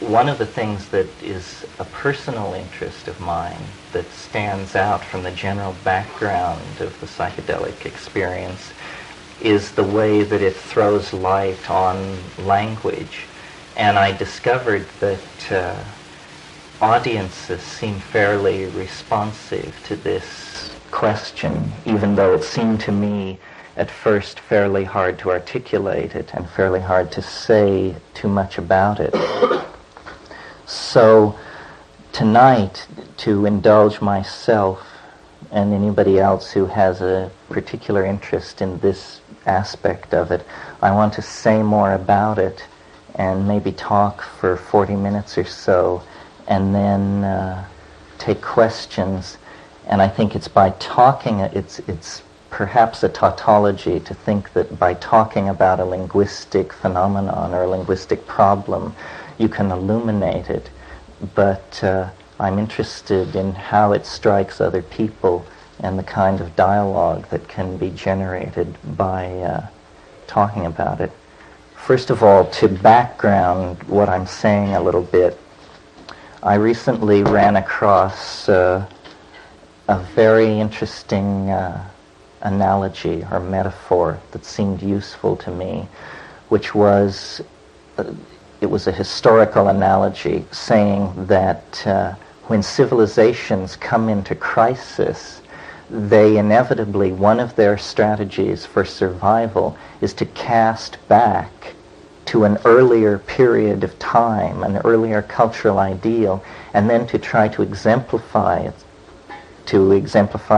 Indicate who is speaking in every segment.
Speaker 1: one of the things that is a personal interest of mine that stands out from the general background of the psychedelic experience is the way that it throws light on language. And I discovered that audiences seem fairly responsive to this question, even though it seemed to me at first fairly hard to articulate it and fairly hard to say too much about it. So tonight, to indulge myself and anybody else who has a particular interest in this aspect of it, I want to say more about it and maybe talk for 40 minutes or so and then take questions. And I think it's by talking, it's perhaps a tautology to think that by talking about a linguistic phenomenon or a linguistic problem, you can illuminate it. But I'm interested in how it strikes other people and the kind of dialogue that can be generated by talking about it. First of all, to background what I'm saying a little bit, I recently ran across a very interesting analogy or metaphor that seemed useful to me, which was, it was a historical analogy saying that when civilizations come into crisis, they inevitably, one of their strategies for survival is to cast back to an earlier period of time, an earlier cultural ideal, and then to try to exemplify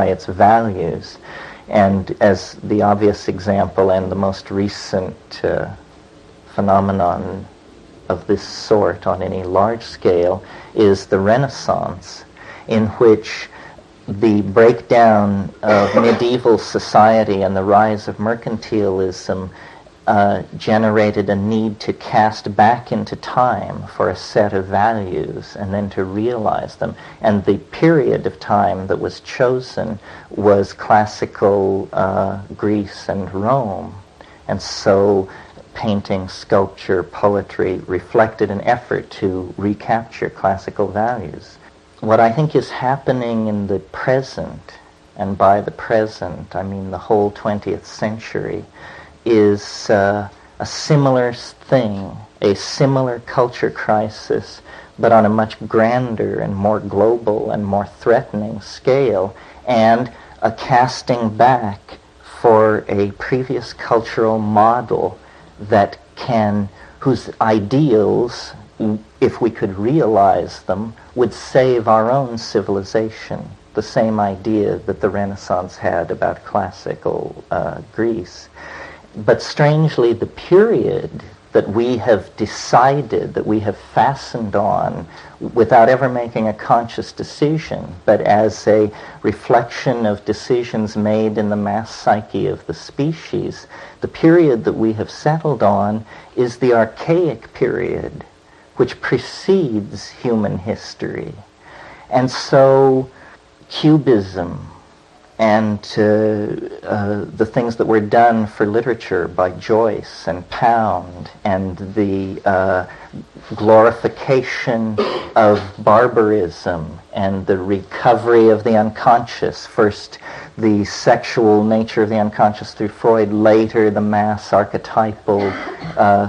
Speaker 1: its values. And as the obvious example and the most recent phenomenon of this sort on any large scale is the Renaissance, in which the breakdown of medieval society and the rise of mercantilism generated a need to cast back into time for a set of values and then to realize them. And the period of time that was chosen was classical Greece and Rome. And so painting, sculpture, poetry reflected an effort to recapture classical values. What I think is happening in the present, and by the present I mean the whole 20th century, is a similar thing, a similar culture crisis, but on a much grander and more global and more threatening scale, and a casting back for a previous cultural model that whose ideals, if we could realize them, would save our own civilization. The same idea that the Renaissance had about classical Greece. But strangely, the period that we have decided, that we have fastened on, without ever making a conscious decision, but as a reflection of decisions made in the mass psyche of the species, the period that we have settled on is the archaic period, which precedes human history. And so Cubism and the things that were done for literature by Joyce and Pound, and the glorification of barbarism and the recovery of the unconscious, first the sexual nature of the unconscious through Freud, later the mass archetypal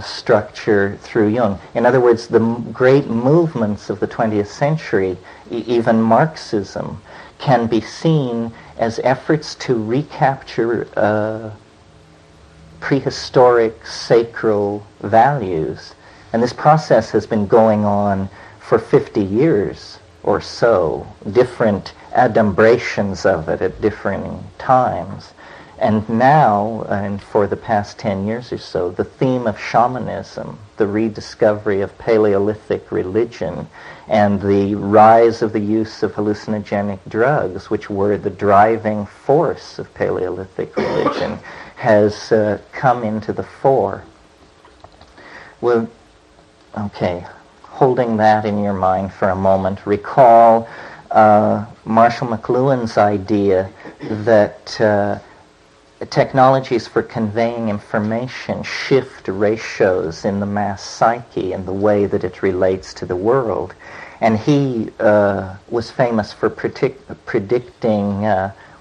Speaker 1: structure through Jung. In other words, the great movements of the 20th century, even Marxism, can be seen as efforts to recapture prehistoric sacral values. And this process has been going on for 50 years or so, different adumbrations of it at different times. And now, and for the past 10 years or so, the theme of shamanism, the rediscovery of Paleolithic religion, and the rise of the use of hallucinogenic drugs, which were the driving force of Paleolithic religion, has come into the fore. Well, okay, holding that in your mind for a moment, recall Marshall McLuhan's idea that technologies for conveying information shift ratios in the mass psyche and the way that it relates to the world. And he was famous for predicting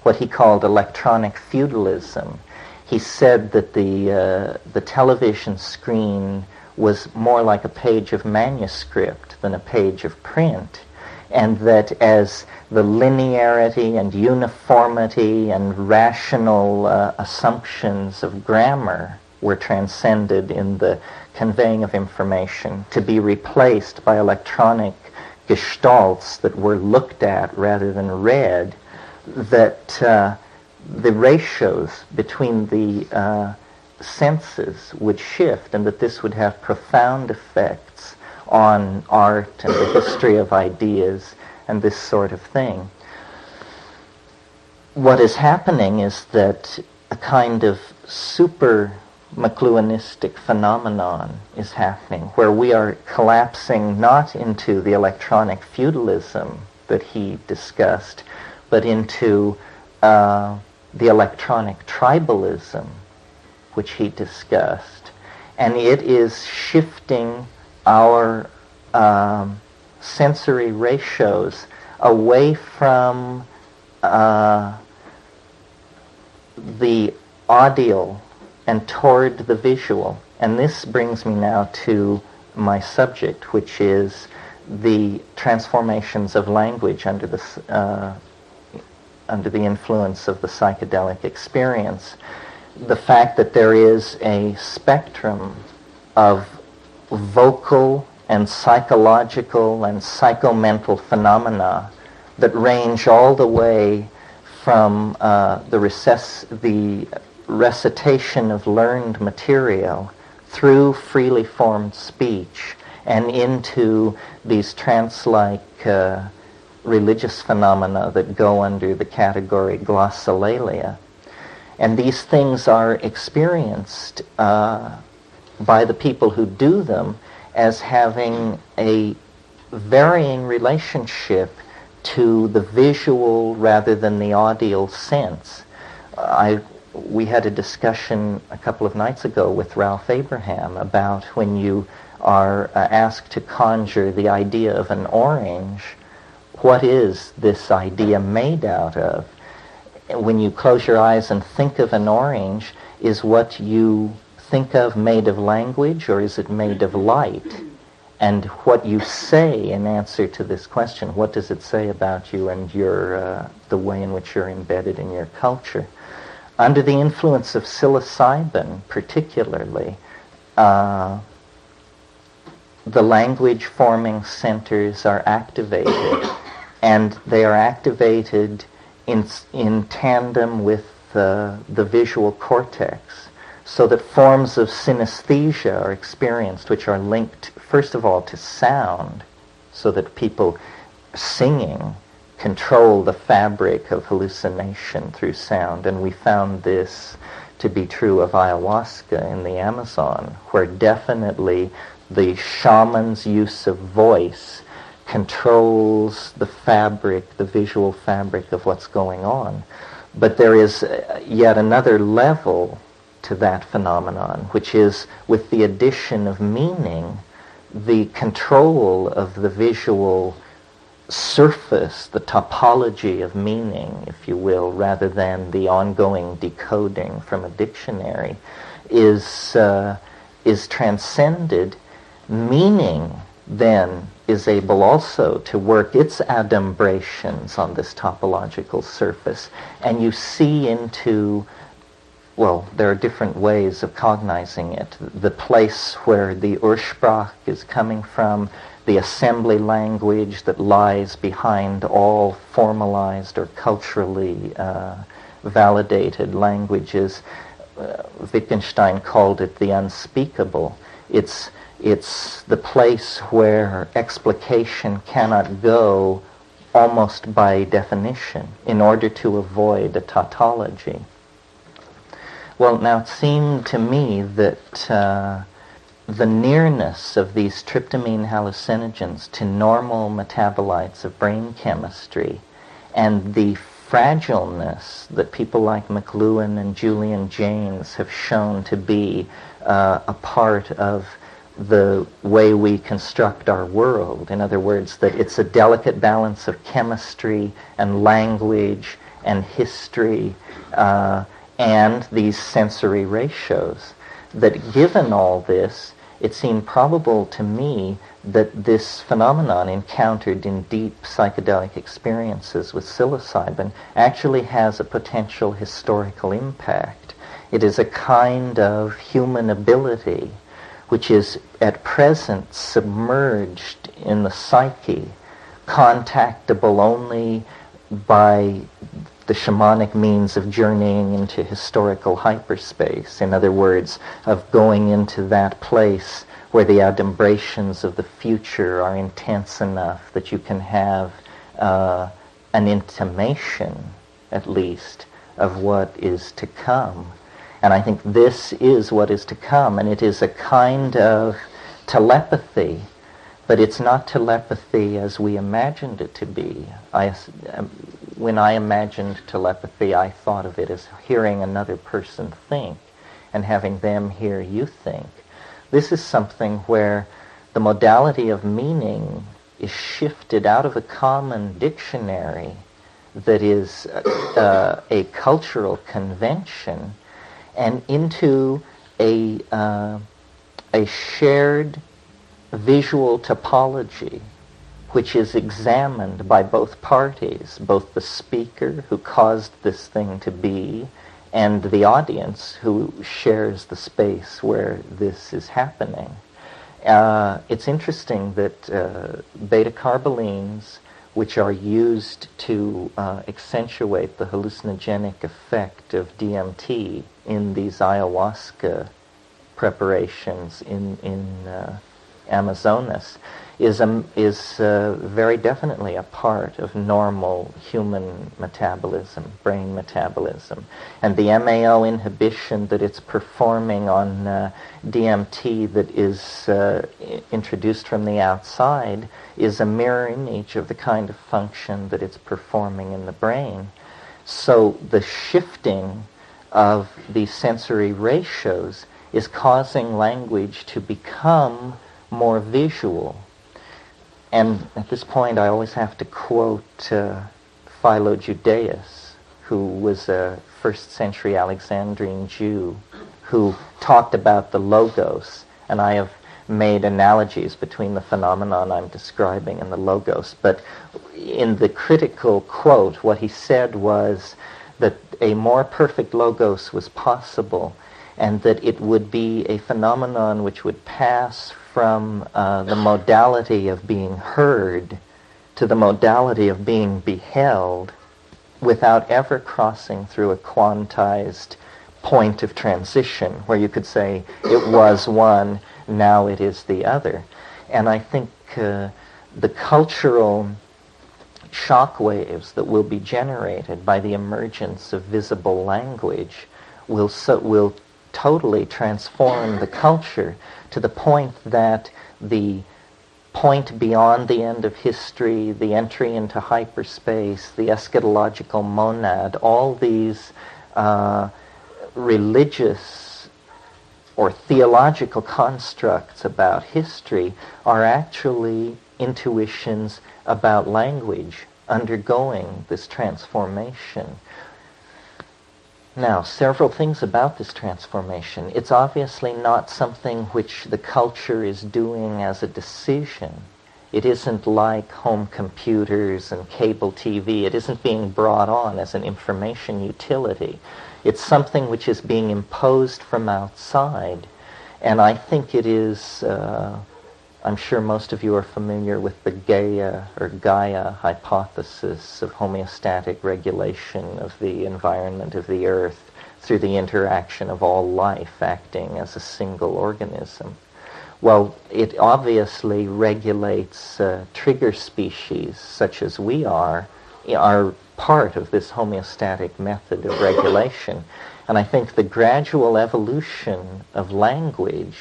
Speaker 1: what he called electronic feudalism. He said that the television screen was more like a page of manuscript than a page of print, and that as the linearity and uniformity and rational assumptions of grammar were transcended in the conveying of information, to be replaced by electronic gestalts that were looked at rather than read, that the ratios between the senses would shift, and that this would have profound effects on art and the history of ideas and this sort of thing. What is happening is that a kind of super McLuhanistic phenomenon is happening, where we are collapsing not into the electronic feudalism that he discussed, but into the electronic tribalism which he discussed. And it is shifting our sensory ratios away from the audial and toward the visual. And this brings me now to my subject, which is the transformations of language under the influence of the psychedelic experience. The fact that there is a spectrum of vocal and psychological and psychomental phenomena that range all the way from the recitation of learned material through freely formed speech and into these trance-like religious phenomena that go under the category glossolalia. And these things are experienced by the people who do them as having a varying relationship to the visual rather than the audial sense. We had a discussion a couple of nights ago with Ralph Abraham about when you are asked to conjure the idea of an orange, what is this idea made out of? When you close your eyes and think of an orange, is what you think of made of language, or is it made of light? And what you say in answer to this question, what does it say about you and your the way in which you're embedded in your culture? Under the influence of psilocybin, particularly, the language-forming centers are activated, and they are activated in tandem with the visual cortex, so that forms of synesthesia are experienced, which are linked, first of all, to sound, so that people singing control the fabric of hallucination through sound. And we found this to be true of ayahuasca in the Amazon, where definitely the shaman's use of voice controls the fabric, the visual fabric of what's going on. But there is yet another level to that phenomenon, which is, with the addition of meaning, the control of the visual surface, the topology of meaning, if you will, rather than the ongoing decoding from a dictionary, is transcended. Meaning then is able also to work its adumbrations on this topological surface, and you see into, well, there are different ways of cognizing it. The place where the Ursprach is coming from, the assembly language that lies behind all formalized or culturally validated languages. Wittgenstein called it the unspeakable. It's the place where explication cannot go almost by definition in order to avoid a tautology. Well, now it seemed to me that the nearness of these tryptamine hallucinogens to normal metabolites of brain chemistry and the fragileness that people like McLuhan and Julian Jaynes have shown to be a part of the way we construct our world. In other words, that it's a delicate balance of chemistry and language and history and these sensory ratios. That given all this, it seemed probable to me that this phenomenon encountered in deep psychedelic experiences with psilocybin actually has a potential historical impact. It is a kind of human ability which is at present submerged in the psyche, contactable only by the shamanic means of journeying into historical hyperspace. In other words, of going into that place where the adumbrations of the future are intense enough that you can have an intimation, at least, of what is to come. And I think this is what is to come, and it is a kind of telepathy, but it's not telepathy as we imagined it to be. When I imagined telepathy, I thought of it as hearing another person think and having them hear you think. This is something where the modality of meaning is shifted out of a common dictionary that is a cultural convention and into a shared visual topology which is examined by both parties, both the speaker who caused this thing to be and the audience who shares the space where this is happening. It's interesting that beta-carbolines, which are used to accentuate the hallucinogenic effect of DMT in these ayahuasca preparations in Amazonas, is very definitely a part of normal human metabolism, brain metabolism. And the MAO inhibition that it's performing on DMT that is introduced from the outside is a mirror image of the kind of function that it's performing in the brain. So the shifting of these sensory ratios is causing language to become more visual. And at this point, I always have to quote Philo Judaeus, who was a first-century Alexandrian Jew who talked about the logos. And I have made analogies between the phenomenon I'm describing and the logos. But in the critical quote, what he said was that a more perfect logos was possible, and that it would be a phenomenon which would pass from the modality of being heard to the modality of being beheld without ever crossing through a quantized point of transition where you could say it was one, now it is the other. And I think the cultural shock waves that will be generated by the emergence of visible language will totally transform the culture to the point that the point beyond the end of history, the entry into hyperspace, the eschatological monad, all these religious or theological constructs about history are actually intuitions about language undergoing this transformation. Now, several things about this transformation. It's obviously not something which the culture is doing as a decision. It isn't like home computers and cable TV. It isn't being brought on as an information utility. It's something which is being imposed from outside. And I think it is, I'm sure most of you are familiar with the Gaia hypothesis of homeostatic regulation of the environment of the earth through the interaction of all life acting as a single organism. Well, it obviously regulates trigger species such as we are part of this homeostatic method of regulation. And I think the gradual evolution of language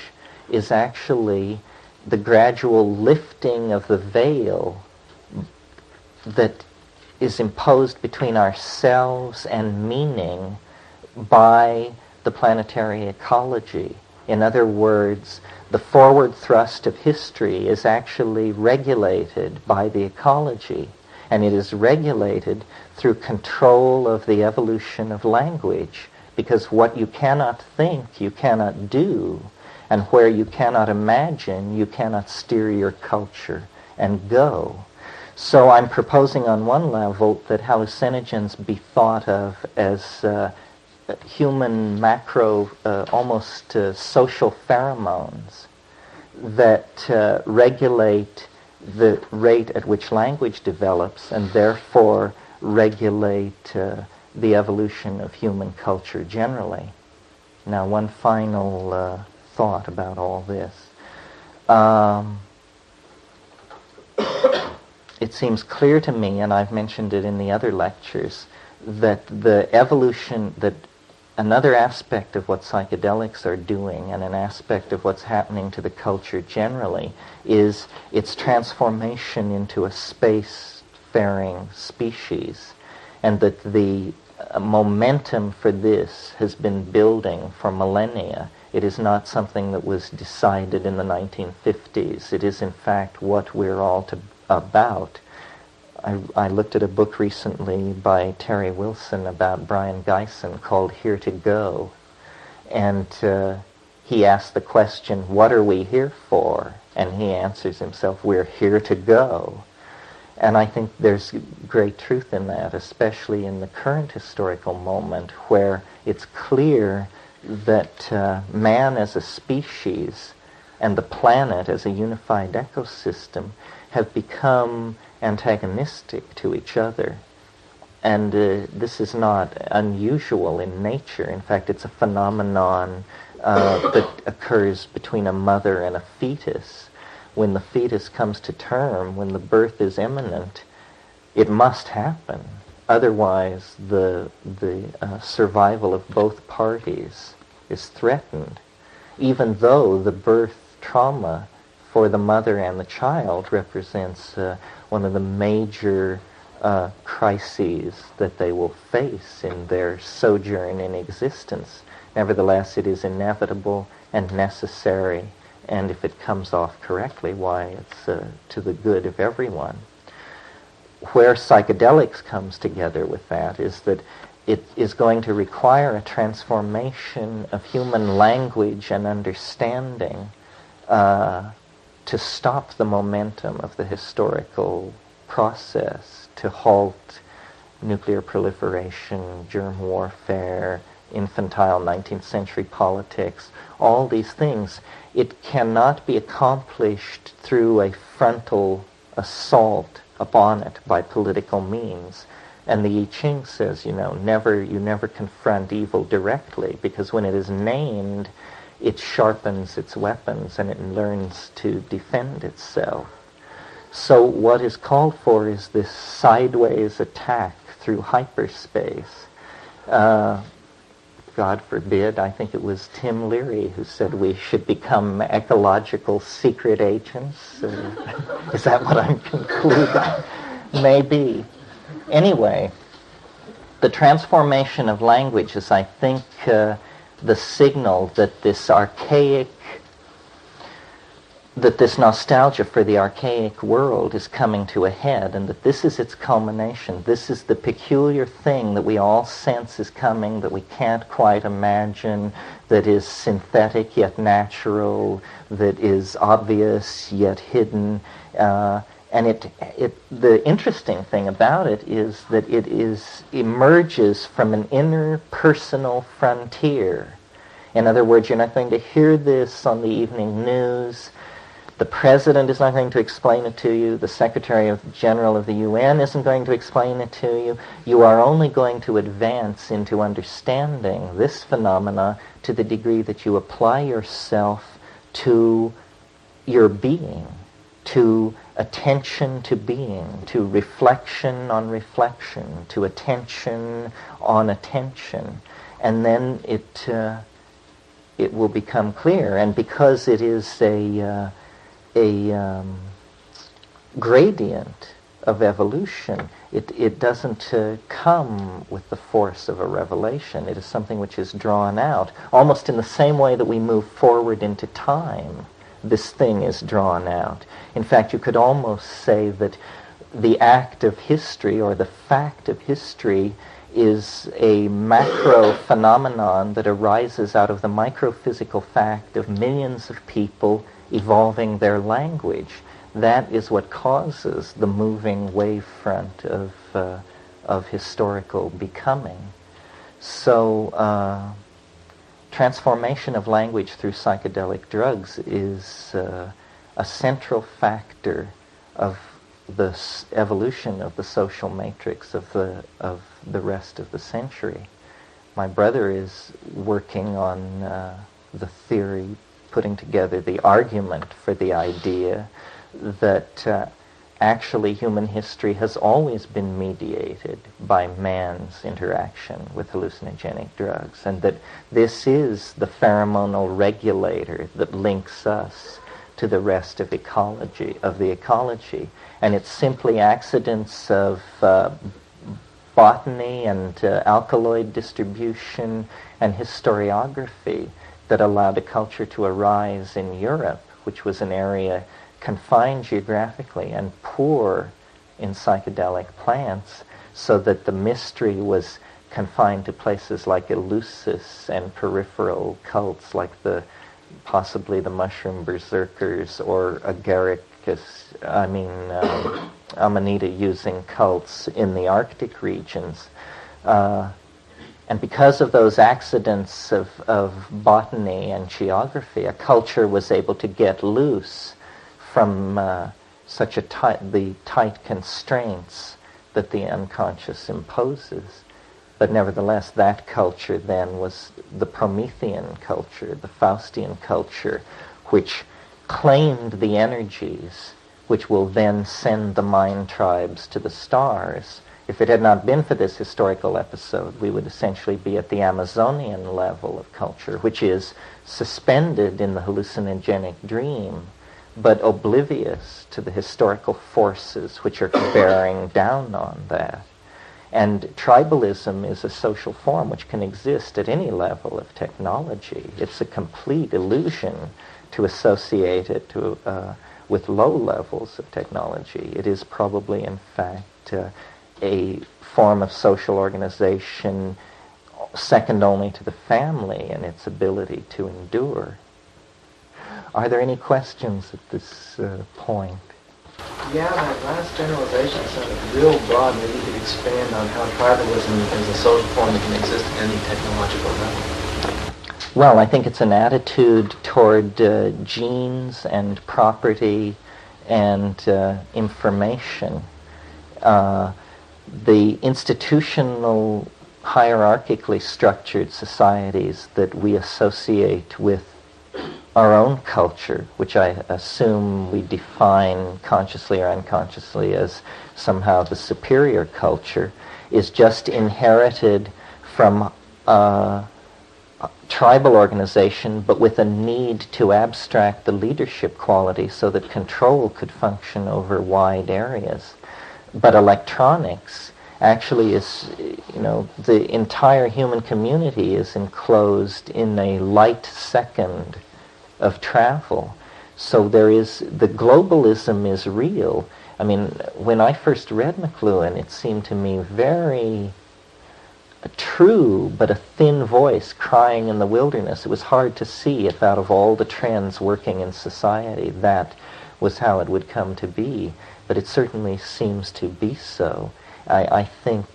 Speaker 1: is actually the gradual lifting of the veil that is imposed between ourselves and meaning by the planetary ecology. In other words, the forward thrust of history is actually regulated by the ecology, and it is regulated through control of the evolution of language, because what you cannot think, you cannot do, and where you cannot imagine, you cannot steer your culture and go. So I'm proposing on one level that hallucinogens be thought of as human macro, almost social pheromones that regulate the rate at which language develops and therefore regulate the evolution of human culture generally. Now, one final thought about all this. It seems clear to me, and I've mentioned it in the other lectures, that the evolution, that another aspect of what psychedelics are doing and an aspect of what's happening to the culture generally is its transformation into a space-faring species, and that the momentum for this has been building for millennia. It is not something that was decided in the 1950s. It is in fact what we're all about. I looked at a book recently by Terry Wilson about Brian Geisen called Here to Go, and he asked the question, what are we here for? And he answers himself, we're here to go. And I think there's great truth in that, especially in the current historical moment where it's clear that man as a species and the planet as a unified ecosystem have become antagonistic to each other. And this is not unusual in nature. In fact, it's a phenomenon that occurs between a mother and a fetus. When the fetus comes to term, when the birth is imminent, it must happen. Otherwise, the survival of both parties is threatened, even though the birth trauma for the mother and the child represents one of the major crises that they will face in their sojourn in existence. Nevertheless, it is inevitable and necessary, and if it comes off correctly, why, it's to the good of everyone. Where psychedelics comes together with that is that it is going to require a transformation of human language and understanding to stop the momentum of the historical process, to halt nuclear proliferation, germ warfare, infantile 19th century politics, all these things. It cannot be accomplished through a frontal assault upon it by political means. And the I Ching says, you never confront evil directly, because when it is named, it sharpens its weapons and it learns to defend itself. So what is called for is this sideways attack through hyperspace. God forbid, I think it was Tim Leary who said we should become ecological secret agents. Is that what I'm concluding? Maybe. Anyway, the transformation of language is, I think, the signal that this nostalgia for the archaic world is coming to a head, and that this is its culmination. This is the peculiar thing that we all sense is coming, that we can't quite imagine, that is synthetic yet natural, that is obvious yet hidden. And the interesting thing about it is that it emerges from an inner personal frontier. In other words, you're not going to hear this on the evening news. The president is not going to explain it to you. The Secretary General of the UN isn't going to explain it to you. You are only going to advance into understanding this phenomena to the degree that you apply yourself to your being, to attention to being, to reflection on reflection, to attention on attention. And then it will become clear. And because it is a gradient of evolution. It doesn't come with the force of a revelation. It is something which is drawn out, almost in the same way that we move forward into time. This thing is drawn out. In fact, you could almost say that the act of history, or the fact of history, is a macro phenomenon that arises out of the microphysical fact of millions of people evolving their language. That is what causes the moving wavefront of historical becoming. So transformation of language through psychedelic drugs is a central factor of the evolution of the social matrix of the rest of the century. My brother is working on the theory, putting together the argument for the idea that actually human history has always been mediated by man's interaction with hallucinogenic drugs, and that this is the pheromonal regulator that links us to the rest of the ecology. And it's simply accidents of botany and alkaloid distribution and historiography that allowed a culture to arise in Europe, which was an area confined geographically and poor in psychedelic plants, so that the mystery was confined to places like Eleusis and peripheral cults like possibly the mushroom berserkers or Amanita-using cults in the Arctic regions. And because of those accidents of botany and geography, a culture was able to get loose from the tight constraints that the unconscious imposes. But nevertheless, that culture then was the Promethean culture, the Faustian culture, which claimed the energies which will then send the mind tribes to the stars. If it had not been for this historical episode, we would essentially be at the Amazonian level of culture, which is suspended in the hallucinogenic dream, but oblivious to the historical forces which are bearing down on that. And tribalism is a social form which can exist at any level of technology. It's a complete illusion to associate it with low levels of technology. It is probably, in fact, a form of social organization second only to the family in its ability to endure. Are there any questions at this point?
Speaker 2: Yeah, that last generalization sounded real broad. Maybe you could expand on how tribalism is a social form that can exist at any technological level.
Speaker 1: Well, I think it's an attitude toward genes and property and information. The institutional, hierarchically structured societies that we associate with our own culture, which I assume we define consciously or unconsciously as somehow the superior culture, is just inherited from tribal organization, but with a need to abstract the leadership quality so that control could function over wide areas. But electronics actually is, the entire human community is enclosed in a light second of travel. So the globalism is real. I mean, when I first read McLuhan, it seemed to me very true, but a thin voice crying in the wilderness. It was hard to see if out of all the trends working in society, that was how it would come to be. But it certainly seems to be so. I think,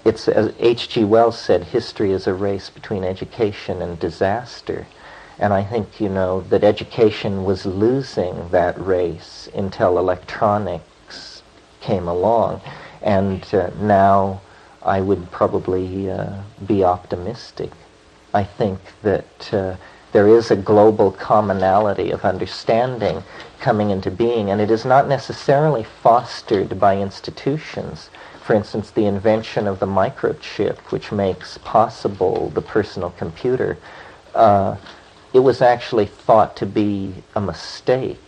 Speaker 1: it's as H.G. Wells said, history is a race between education and disaster. And I think, that education was losing that race until electronics came along. And now I would probably be optimistic. I think that there is a global commonality of understanding coming into being, and it is not necessarily fostered by institutions. For instance, the invention of the microchip, which makes possible the personal computer, it was actually thought to be a mistake.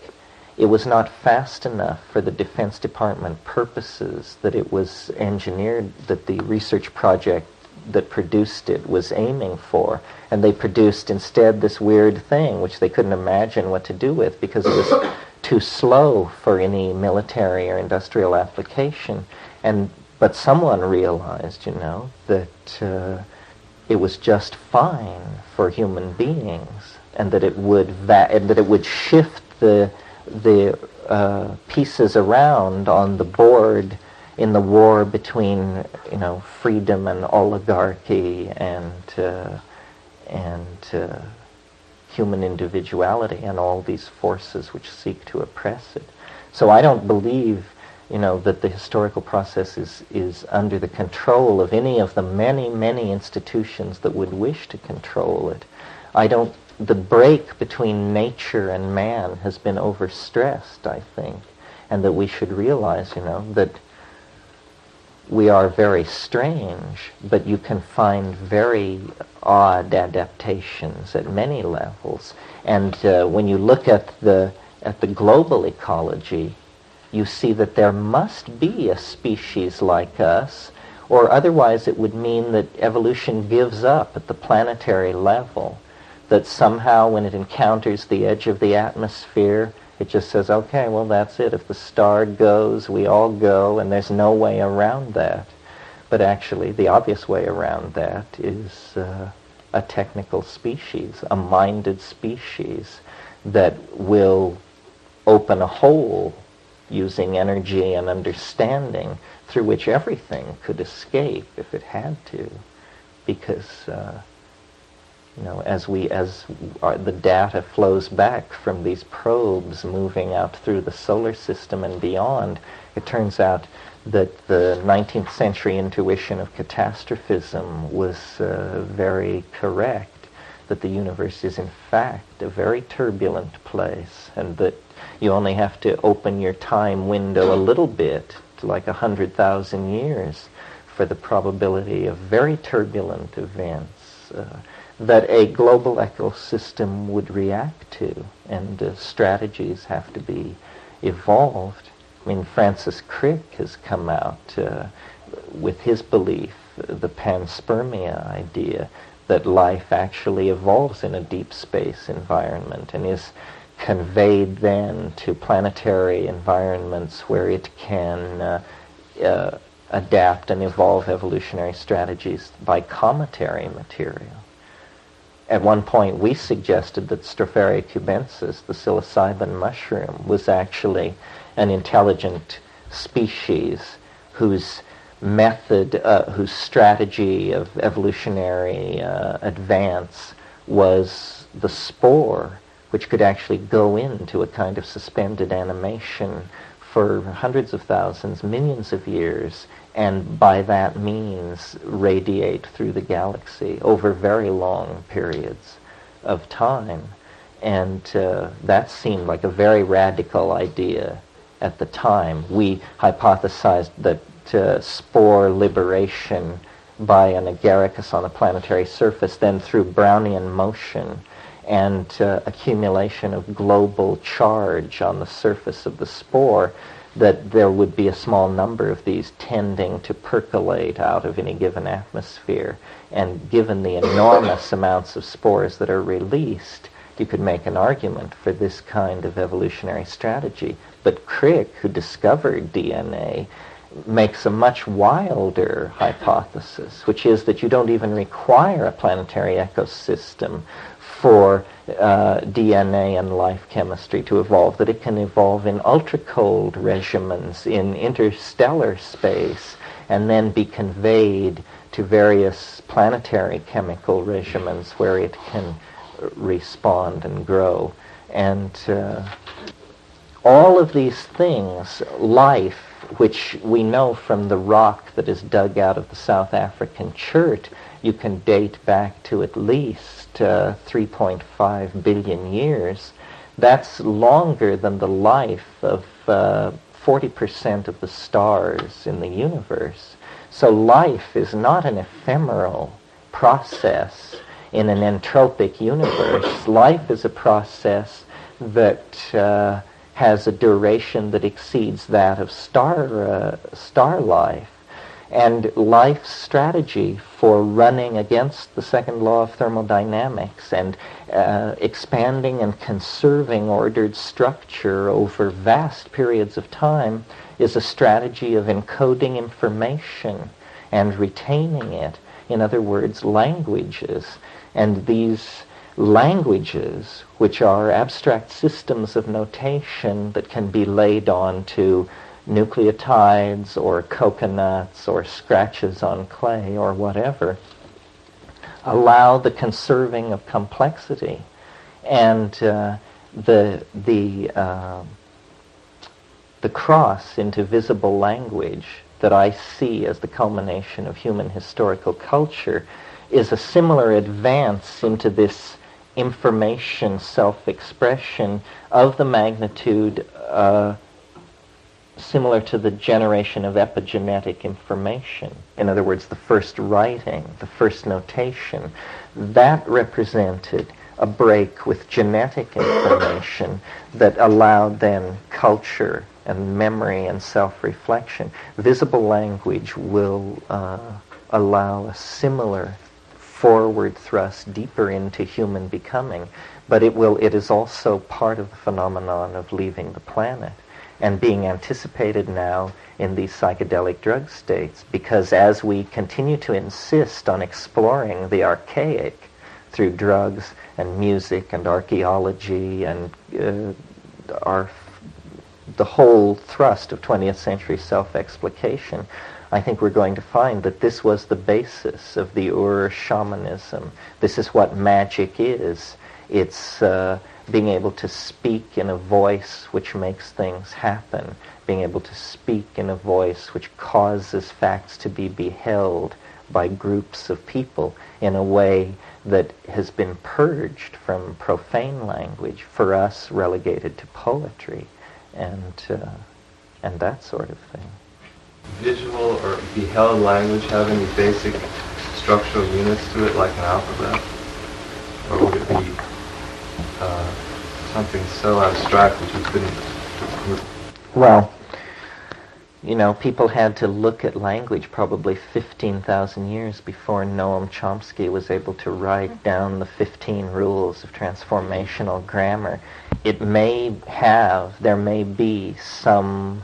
Speaker 1: it was not fast enough for the Defense Department purposes that it was engineered, that the research project that produced it was aiming for. And they produced instead this weird thing which they couldn't imagine what to do with because it was too slow for any military or industrial application. But someone realized, that it was just fine for human beings, and that it would shift the pieces around on the board in the war between freedom and oligarchy and human individuality and all these forces which seek to oppress it. So I don't believe that the historical process is under the control of any of the many institutions that would wish to control it. The break between nature and man has been overstressed, I think, and that we should realize, that we are very strange, but you can find very odd adaptations at many levels. And when you look at the global ecology, you see that there must be a species like us, or otherwise it would mean that evolution gives up at the planetary level, that somehow when it encounters the edge of the atmosphere, it just says, okay, well, that's it. If the star goes, we all go, and there's no way around that. But actually, the obvious way around that is a technical species, a minded species that will open a hole using energy and understanding through which everything could escape if it had to. Because as the data flows back from these probes moving out through the solar system and beyond, it turns out that the 19th century intuition of catastrophism was very correct, that the universe is in fact a very turbulent place, and that you only have to open your time window a little bit, to like 100,000 years, for the probability of very turbulent events that a global ecosystem would react to, and strategies have to be evolved. I mean, Francis Crick has come out with his belief, the panspermia idea, that life actually evolves in a deep space environment and is conveyed then to planetary environments where it can adapt and evolve evolutionary strategies by cometary material. At one point, we suggested that Stropharia cubensis, the psilocybin mushroom, was actually an intelligent species whose whose strategy of evolutionary advance was the spore, which could actually go into a kind of suspended animation for hundreds of thousands, millions of years, and by that means radiate through the galaxy over very long periods of time. And that seemed like a very radical idea at the time. We hypothesized that spore liberation by an agaricus on a planetary surface, then through Brownian motion and accumulation of global charge on the surface of the spore, that there would be a small number of these tending to percolate out of any given atmosphere. And given the enormous amounts of spores that are released, you could make an argument for this kind of evolutionary strategy. But Crick, who discovered DNA, makes a much wilder hypothesis, which is that you don't even require a planetary ecosystem for DNA and life chemistry to evolve, that it can evolve in ultra-cold regimens in interstellar space and then be conveyed to various planetary chemical regimens where it can respond and grow. And all of these things, life, which we know from the rock that is dug out of the South African chert, you can date back to at least 3.5 billion years. That's longer than the life of 40% of the stars in the universe. So life is not an ephemeral process in an entropic universe. Life is a process that has a duration that exceeds that of star life. And life's strategy for running against the second law of thermodynamics and expanding and conserving ordered structure over vast periods of time is a strategy of encoding information and retaining it. In other words, languages. And these languages, which are abstract systems of notation that can be laid onto nucleotides or coconuts or scratches on clay or whatever, allow the conserving of complexity. And the cross into visible language that I see as the culmination of human historical culture is a similar advance into this information self-expression of the magnitude similar to the generation of epigenetic information. In other words, the first writing, the first notation, that represented a break with genetic information that allowed then culture and memory and self-reflection. Visible language will allow a similar forward thrust deeper into human becoming, but it is also part of the phenomenon of leaving the planet and being anticipated now in these psychedelic drug states, because as we continue to insist on exploring the archaic through drugs and music and archaeology and the whole thrust of 20th century self-explication, I think we're going to find that this was the basis of the Ur-shamanism. This is what magic is. It's being able to speak in a voice which makes things happen, being able to speak in a voice which causes facts to be beheld by groups of people in a way that has been purged from profane language, for us relegated to poetry and that sort of thing.
Speaker 3: Visual or beheld language have any basic structural units to it, like an alphabet? Or would it be something so abstract that you couldn't...
Speaker 1: Well, people had to look at language probably 15,000 years before Noam Chomsky was able to write down the 15 rules of transformational grammar. There may be some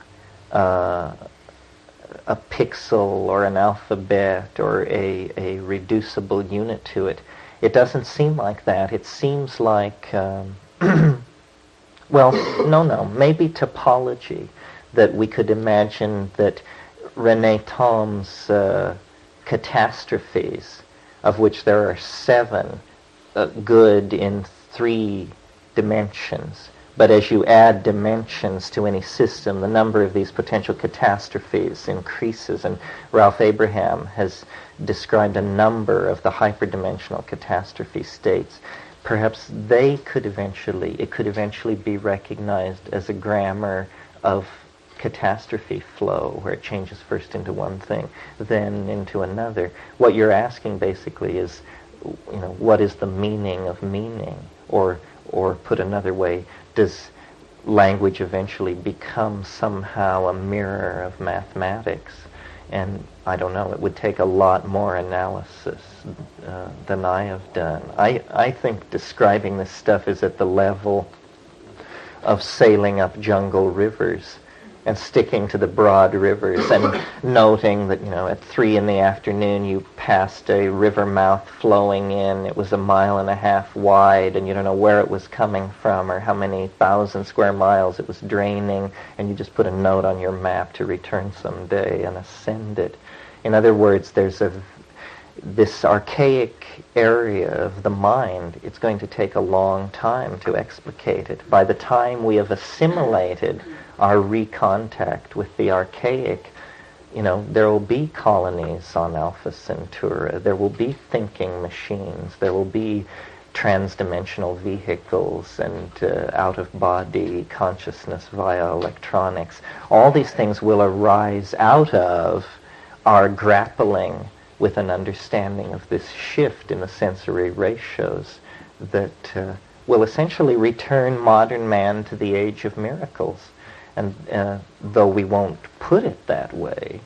Speaker 1: a pixel or an alphabet or a reducible unit to it. It doesn't seem like that. It seems like, maybe topology, that we could imagine that René Thom's catastrophes, of which there are 7 good in 3 dimensions, but as you add dimensions to any system, the number of these potential catastrophes increases. And Ralph Abraham has described a number of the hyperdimensional catastrophe states. Perhaps it could eventually be recognized as a grammar of catastrophe flow, where it changes first into one thing, then into another. What you're asking basically is, what is the meaning of meaning? Or put another way, does language eventually become somehow a mirror of mathematics? And I don't know, it would take a lot more analysis than I have done. I think describing this stuff is at the level of sailing up jungle rivers and sticking to the broad rivers and noting that, at 3 p.m. you passed a river mouth flowing in. It was 1.5 miles wide, and you don't know where it was coming from or how many 1,000 square miles it was draining, and you just put a note on your map to return someday and ascend it. In other words, there's this archaic area of the mind. It's going to take a long time to explicate it. By the time we have assimilated our recontact with the archaic, there will be colonies on Alpha Centauri. There will be thinking machines. There will be trans-dimensional vehicles and out-of-body consciousness via electronics. All these things will arise out of our grappling with an understanding of this shift in the sensory ratios that will essentially return modern man to the age of miracles. And though we won't put it that way,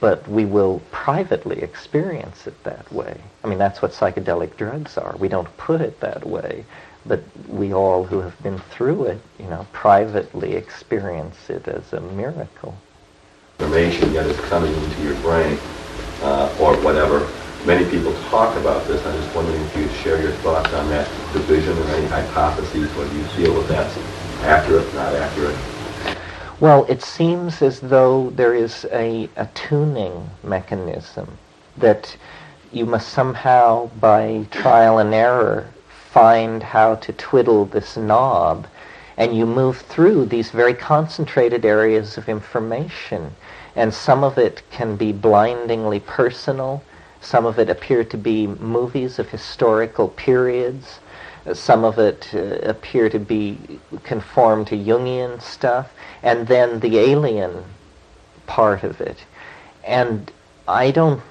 Speaker 1: but we will privately experience it that way. I mean, that's what psychedelic drugs are. We don't put it that way, but we all who have been through it, privately experience it as a miracle.
Speaker 4: Information yet is coming into your brain, or whatever. Many people talk about this. I'm just wondering if you'd share your thoughts on that division or any hypotheses, whether you feel that that's accurate, not accurate.
Speaker 1: Well, it seems as though there is a tuning mechanism that you must somehow, by trial and error, find how to twiddle this knob, and you move through these very concentrated areas of information. And some of it can be blindingly personal, some of it appear to be movies of historical periods, some of it appear to be conform to Jungian stuff, and then the alien part of it. And I don't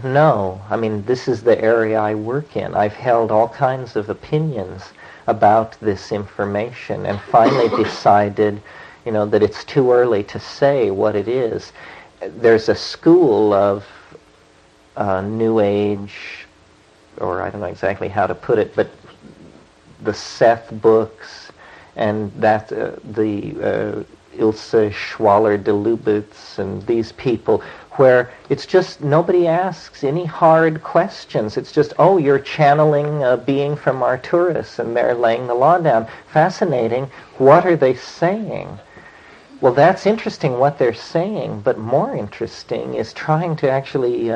Speaker 1: know. I mean, this is the area I work in. I've held all kinds of opinions about this information and finally decided, that it's too early to say what it is. There's a school of New Age, or I don't know exactly how to put it, but the Seth books and that the Ilse Schwaller de Lubitz and these people, where it's just nobody asks any hard questions. It's just, oh, you're channeling a being from Arcturus and they're laying the law down. Fascinating. What are they saying? Well, that's interesting what they're saying, but more interesting is trying to actually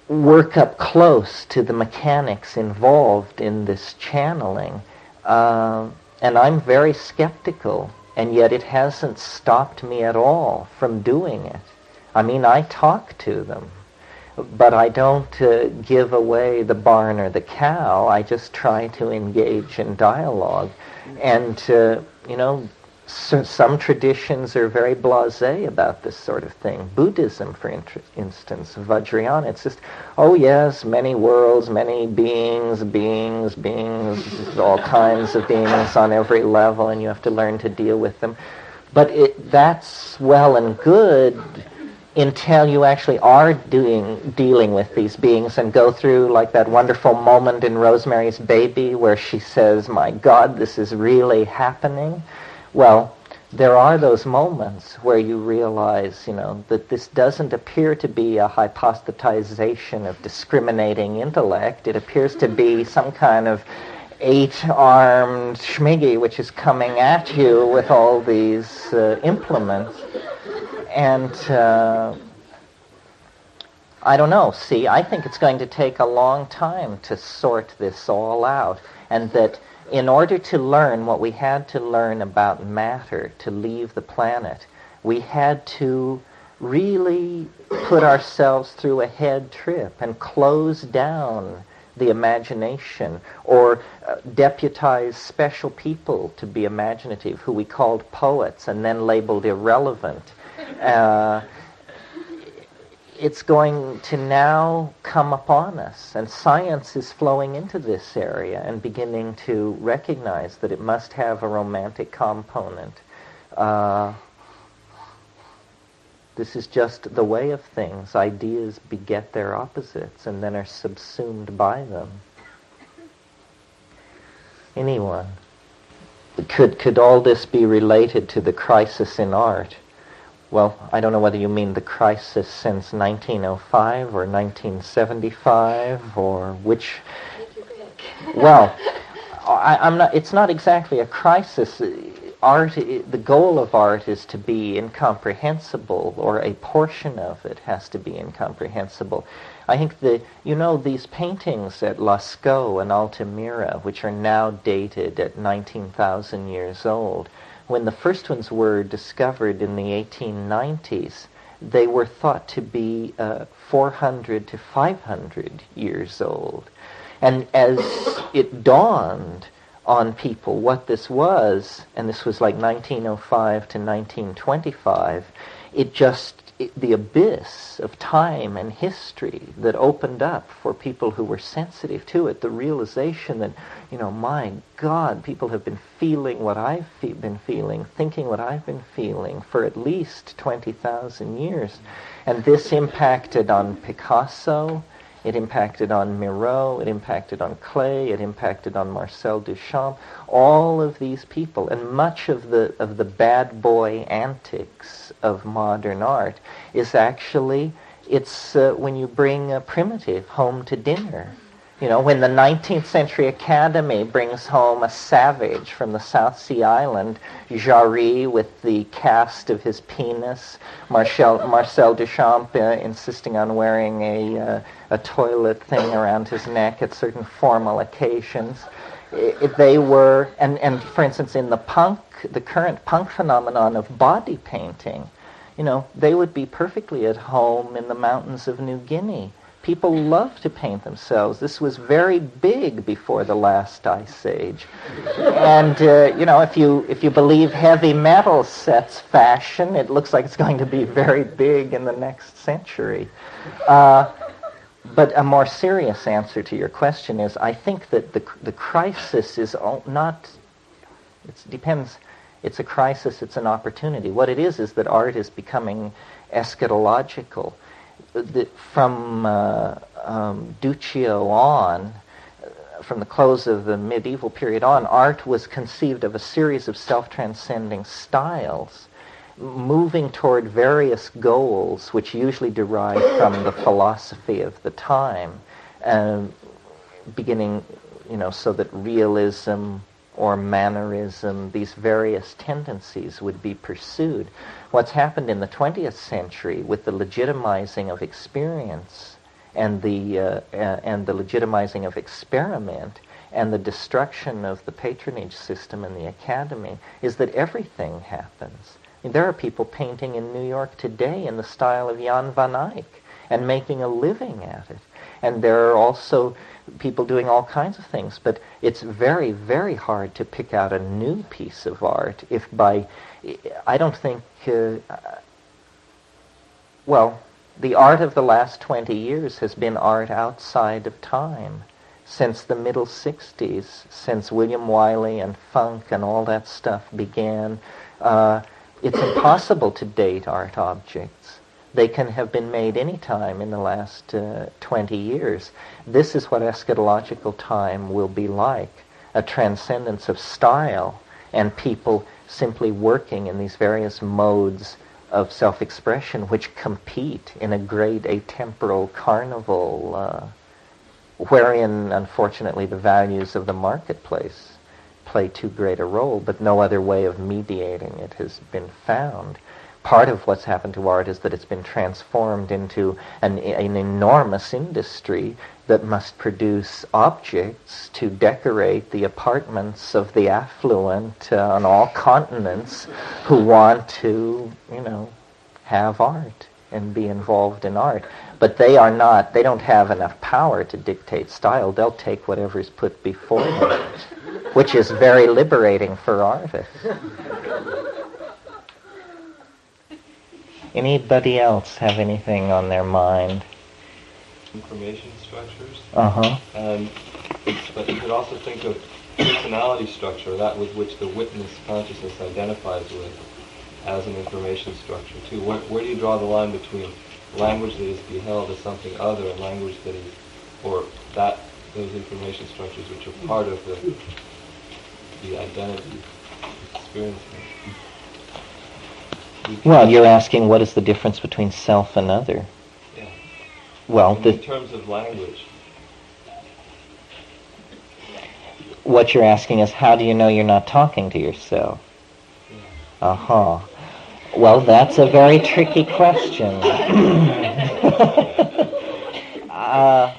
Speaker 1: work up close to the mechanics involved in this channeling. And I'm very skeptical, and yet it hasn't stopped me at all from doing it. I mean, I talk to them, but I don't give away the barn or the cow. I just try to engage in dialogue. And, some traditions are very blasé about this sort of thing. Buddhism, for instance, Vajrayana, it's just, oh yes, many worlds, many beings, all kinds of beings on every level, and you have to learn to deal with them. But that's well and good until you actually are dealing with these beings and go through like that wonderful moment in Rosemary's Baby where she says, my God, this is really happening. Well, there are those moments where you realize, that this doesn't appear to be a hypostatization of discriminating intellect. It appears to be some kind of 8-armed schmiggy which is coming at you with all these implements. And I don't know. See, I think it's going to take a long time to sort this all out, and that in order to learn what we had to learn about matter to leave the planet, we had to really put ourselves through a head trip and close down the imagination, or deputize special people to be imaginative, who we called poets and then labeled irrelevant. It's going to now come upon us, and science is flowing into this area and beginning to recognize that it must have a romantic component. This is just the way of things. Ideas beget their opposites and then are subsumed by them. Anyone? Could all this be related to the crisis in art? Well, I don't know whether you mean the crisis since 1905 or 1975 or which. Well, I'm not. It's not exactly a crisis. Art. The goal of art is to be incomprehensible, or a portion of it has to be incomprehensible. I think these paintings at Lascaux and Altamira, which are now dated at 19,000 years old. When the first ones were discovered in the 1890s, they were thought to be 400 to 500 years old. And as it dawned on people what this was, and this was like 1905 to 1925, it the abyss of time and history that opened up for people who were sensitive to it, the realization that, my God, people have been feeling what I've been feeling, thinking what I've been feeling for at least 20,000 years. And this impacted on Picasso, it impacted on Miro, it impacted on Klee, it impacted on Marcel Duchamp, all of these people, and much of the bad boy antics of modern art is actually, it's when you bring a primitive home to dinner. When the 19th century Academy brings home a savage from the South Sea Island, Jarry with the cast of his penis, Marcel Duchamp insisting on wearing a toilet thing around his neck at certain formal occasions. They were, and for instance, in the current punk phenomenon of body painting, they would be perfectly at home in the mountains of New Guinea. People love to paint themselves. This was very big before the last ice age. And, if you believe heavy metal sets fashion, it looks like it's going to be very big in the next century. But a more serious answer to your question is, I think that the crisis is not, it depends, it's a crisis, it's an opportunity. What it is that art is becoming eschatological. From Duccio on, from the close of the medieval period on, art was conceived of a series of self-transcending styles, moving toward various goals, which usually derive from the philosophy of the time, beginning, so that realism or mannerism, these various tendencies would be pursued. What's happened in the 20th century with the legitimizing of experience and the legitimizing of experiment and the destruction of the patronage system in the academy is that everything happens. There are people painting in New York today in the style of Jan van Eyck and making a living at it. And there are also people doing all kinds of things, but it's very, very hard to pick out a new piece of art I don't think, the art of the last 20 years has been art outside of time. Since the middle 60s, since William Wiley and funk and all that stuff began, it's impossible to date art objects. They can have been made any time in the last 20 years. This is what eschatological time will be like, a transcendence of style and people simply working in these various modes of self-expression which compete in a great atemporal carnival wherein, unfortunately, the values of the marketplace play too great a role, but no other way of mediating it has been found. Part of what's happened to art is that it's been transformed into an enormous industry that must produce objects to decorate the apartments of the affluent on all continents who want to, have art and be involved in art. But they don't have enough power to dictate style. They'll take whatever's put before them, which is very liberating for artists. Anybody else have anything on their mind?
Speaker 3: Information structures.
Speaker 1: Uh-huh.
Speaker 3: But you could also think of personality structure, that with which the witness consciousness identifies with, as an information structure too. Where do you draw the line between language that is beheld as something other and language that is, or that those information structures which are part of the identity experience?
Speaker 1: Well, you're asking what is the difference between self and other?
Speaker 3: Yeah.
Speaker 1: Well,
Speaker 3: in terms of language.
Speaker 1: What you're asking is, how do you know you're not talking to yourself?
Speaker 3: Yeah.
Speaker 1: Uh-huh. Well, that's a very tricky question.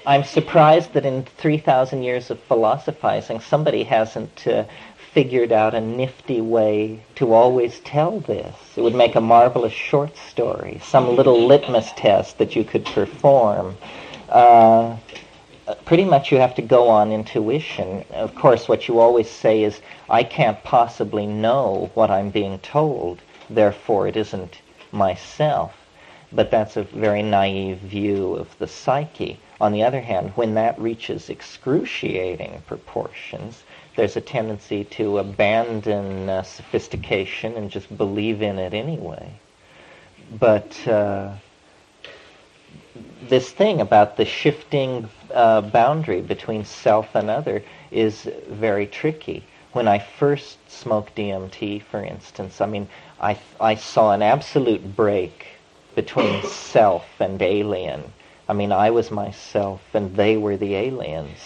Speaker 1: I'm surprised that in 3,000 years of philosophizing, somebody hasn't figured out a nifty way to always tell this. It would make a marvelous short story, some little litmus test that you could perform. Pretty much you have to go on intuition. Of course, what you always say is, I can't possibly know what I'm being told, therefore it isn't myself. But that's a very naive view of the psyche. On the other hand, when that reaches excruciating proportions, there's a tendency to abandon sophistication and just believe in it anyway. But this thing about the shifting boundary between self and other is very tricky. When I first smoked DMT, for instance, I mean, I saw an absolute break between self and alien. I mean, I was myself and they were the aliens.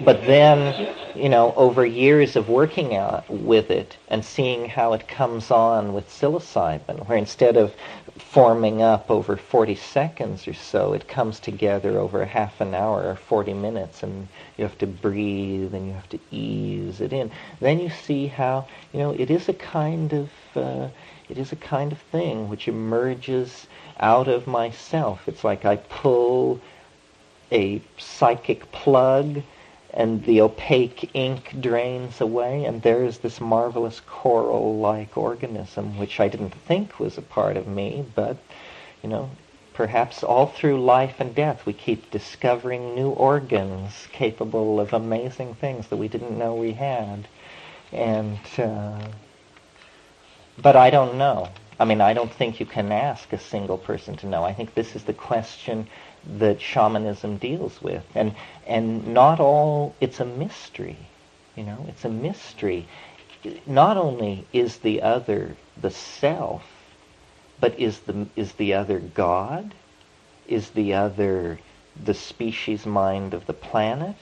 Speaker 1: But then, over years of working out with it and seeing how it comes on with psilocybin, where instead of forming up over 40 seconds or so, it comes together over half an hour or 40 minutes, and you have to breathe and you have to ease it in. Then you see how, it is a kind of thing which emerges out of myself. It's like I pull a psychic plug and the opaque ink drains away, and there's this marvelous coral-like organism which I didn't think was a part of me, but perhaps all through life and death we keep discovering new organs capable of amazing things that we didn't know we had. And but I don't know. I mean, I don't think you can ask a single person to know. I think this is the question that shamanism deals with. And not all, it's a mystery. It's a mystery. Not only is the other the self, but is the other God? Is the other the species mind of the planet?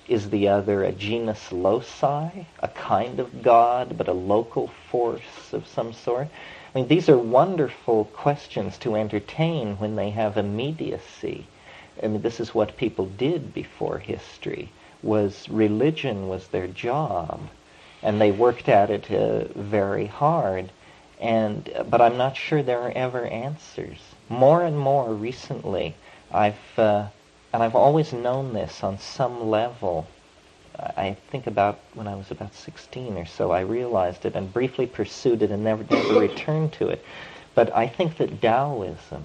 Speaker 1: Is the other a genus loci, a kind of God, but a local force of some sort? I mean, these are wonderful questions to entertain when they have immediacy. I mean, this is what people did before history. Religion was their job, and they worked at it very hard. But I'm not sure there are ever answers. More and more recently, I've always known this on some level. I think about when I was about 16 or so, I realized it and briefly pursued it and never returned to it. But I think that Taoism,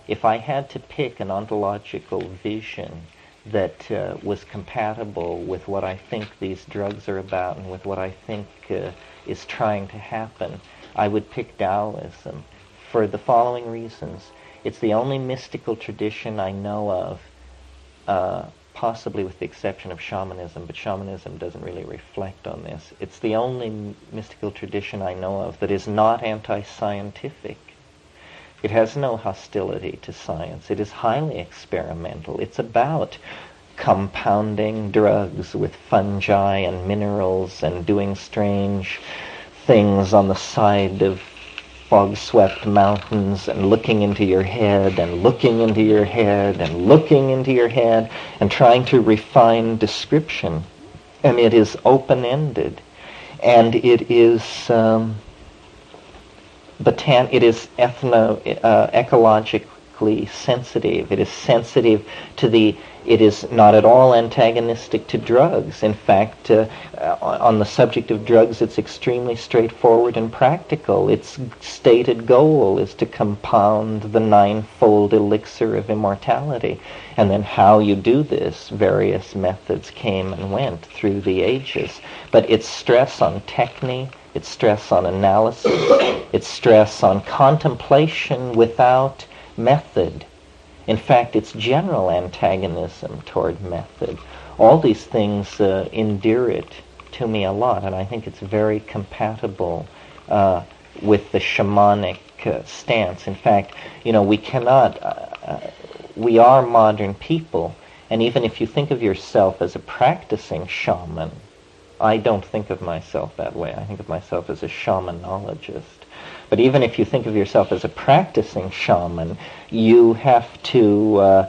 Speaker 1: if I had to pick an ontological vision that was compatible with what I think these drugs are about and with what I think is trying to happen, I would pick Taoism for the following reasons. It's the only mystical tradition I know of, possibly with the exception of shamanism, but shamanism doesn't really reflect on this. It's the only mystical tradition I know of that is not anti-scientific. It has no hostility to science. It is highly experimental. It's about compounding drugs with fungi and minerals and doing strange things on the side of fog-swept mountains and looking into your head and looking into your head and looking into your head and trying to refine description. And it is open-ended. And it is it is ecologically sensitive. It is sensitive to it is not at all antagonistic to drugs. In fact, on the subject of drugs, it's extremely straightforward and practical. Its stated goal is to compound the ninefold elixir of immortality. And then how you do this, various methods came and went through the ages. But its stress on technique, its stress on analysis, its stress on contemplation without method. In fact, its general antagonism toward method. All these things endear it to me a lot, and I think it's very compatible with the shamanic stance. In fact, we cannot, we are modern people, and even if you think of yourself as a practicing shaman, I don't think of myself that way. I think of myself as a shamanologist. But even if you think of yourself as a practicing shaman, you have to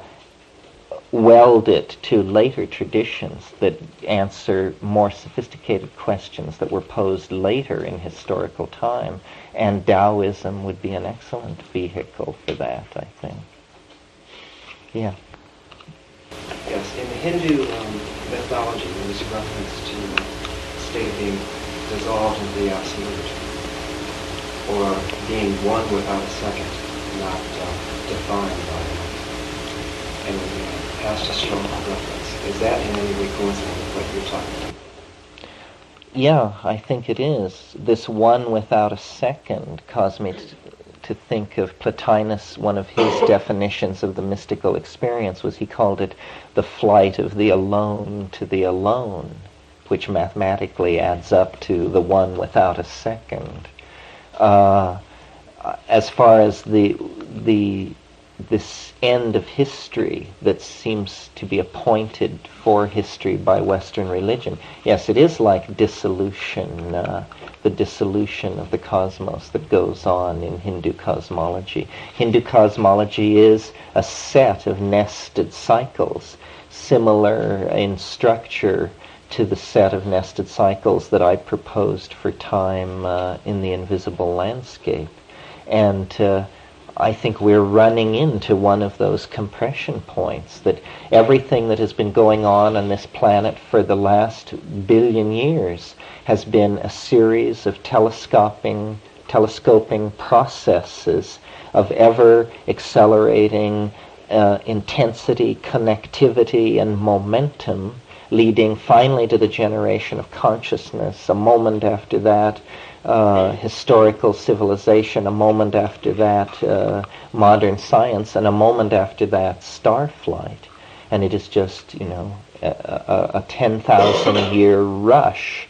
Speaker 1: weld it to later traditions that answer more sophisticated questions that were posed later in historical time. And Taoism would be an excellent vehicle for that, I think. Yeah.
Speaker 5: Yes, in Hindu mythology, there is reference to a state being dissolved into the absolute, or being one without a second. not defined by any past historical reference. Is that in any way coincident with what you're talking about?
Speaker 1: Yeah, I think it is. This one without a second caused me to think of Plotinus. One of his definitions of the mystical experience was he called it the flight of the alone to the alone, which mathematically adds up to the one without a second. As far as this end of history that seems to be appointed for history by Western religion, yes, it is like dissolution, the dissolution of the cosmos that goes on in Hindu cosmology. Hindu cosmology is a set of nested cycles, similar in structure to the set of nested cycles that I proposed for time in the invisible landscape. And I think we're running into one of those compression points, that everything that has been going on this planet for the last billion years has been a series of telescoping processes of ever accelerating intensity, connectivity, and momentum, leading finally to the generation of consciousness. A moment after that, historical civilization. A moment after that, modern science. And a moment after that, starflight. And it is just, a 10,000-year rush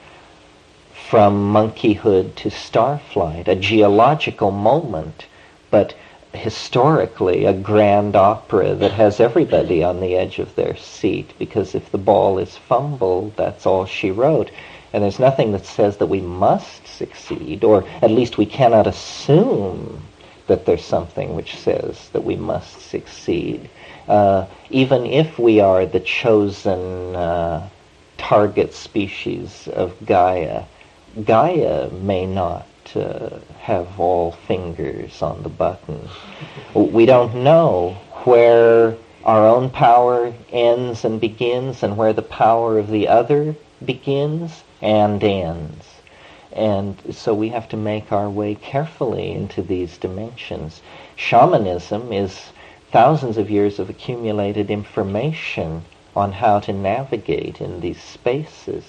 Speaker 1: from monkeyhood to starflight. A geological moment, but historically a grand opera that has everybody on the edge of their seat, because if the ball is fumbled, that's all she wrote. And there's nothing that says that we must succeed, or at least we cannot assume that there's something which says that we must succeed. Even if we are the chosen target species of Gaia, Gaia may not have all fingers on the button. We don't know where our own power ends and begins, and where the power of the other begins and ends. And so we have to make our way carefully into these dimensions. Shamanism is thousands of years of accumulated information on how to navigate in these spaces.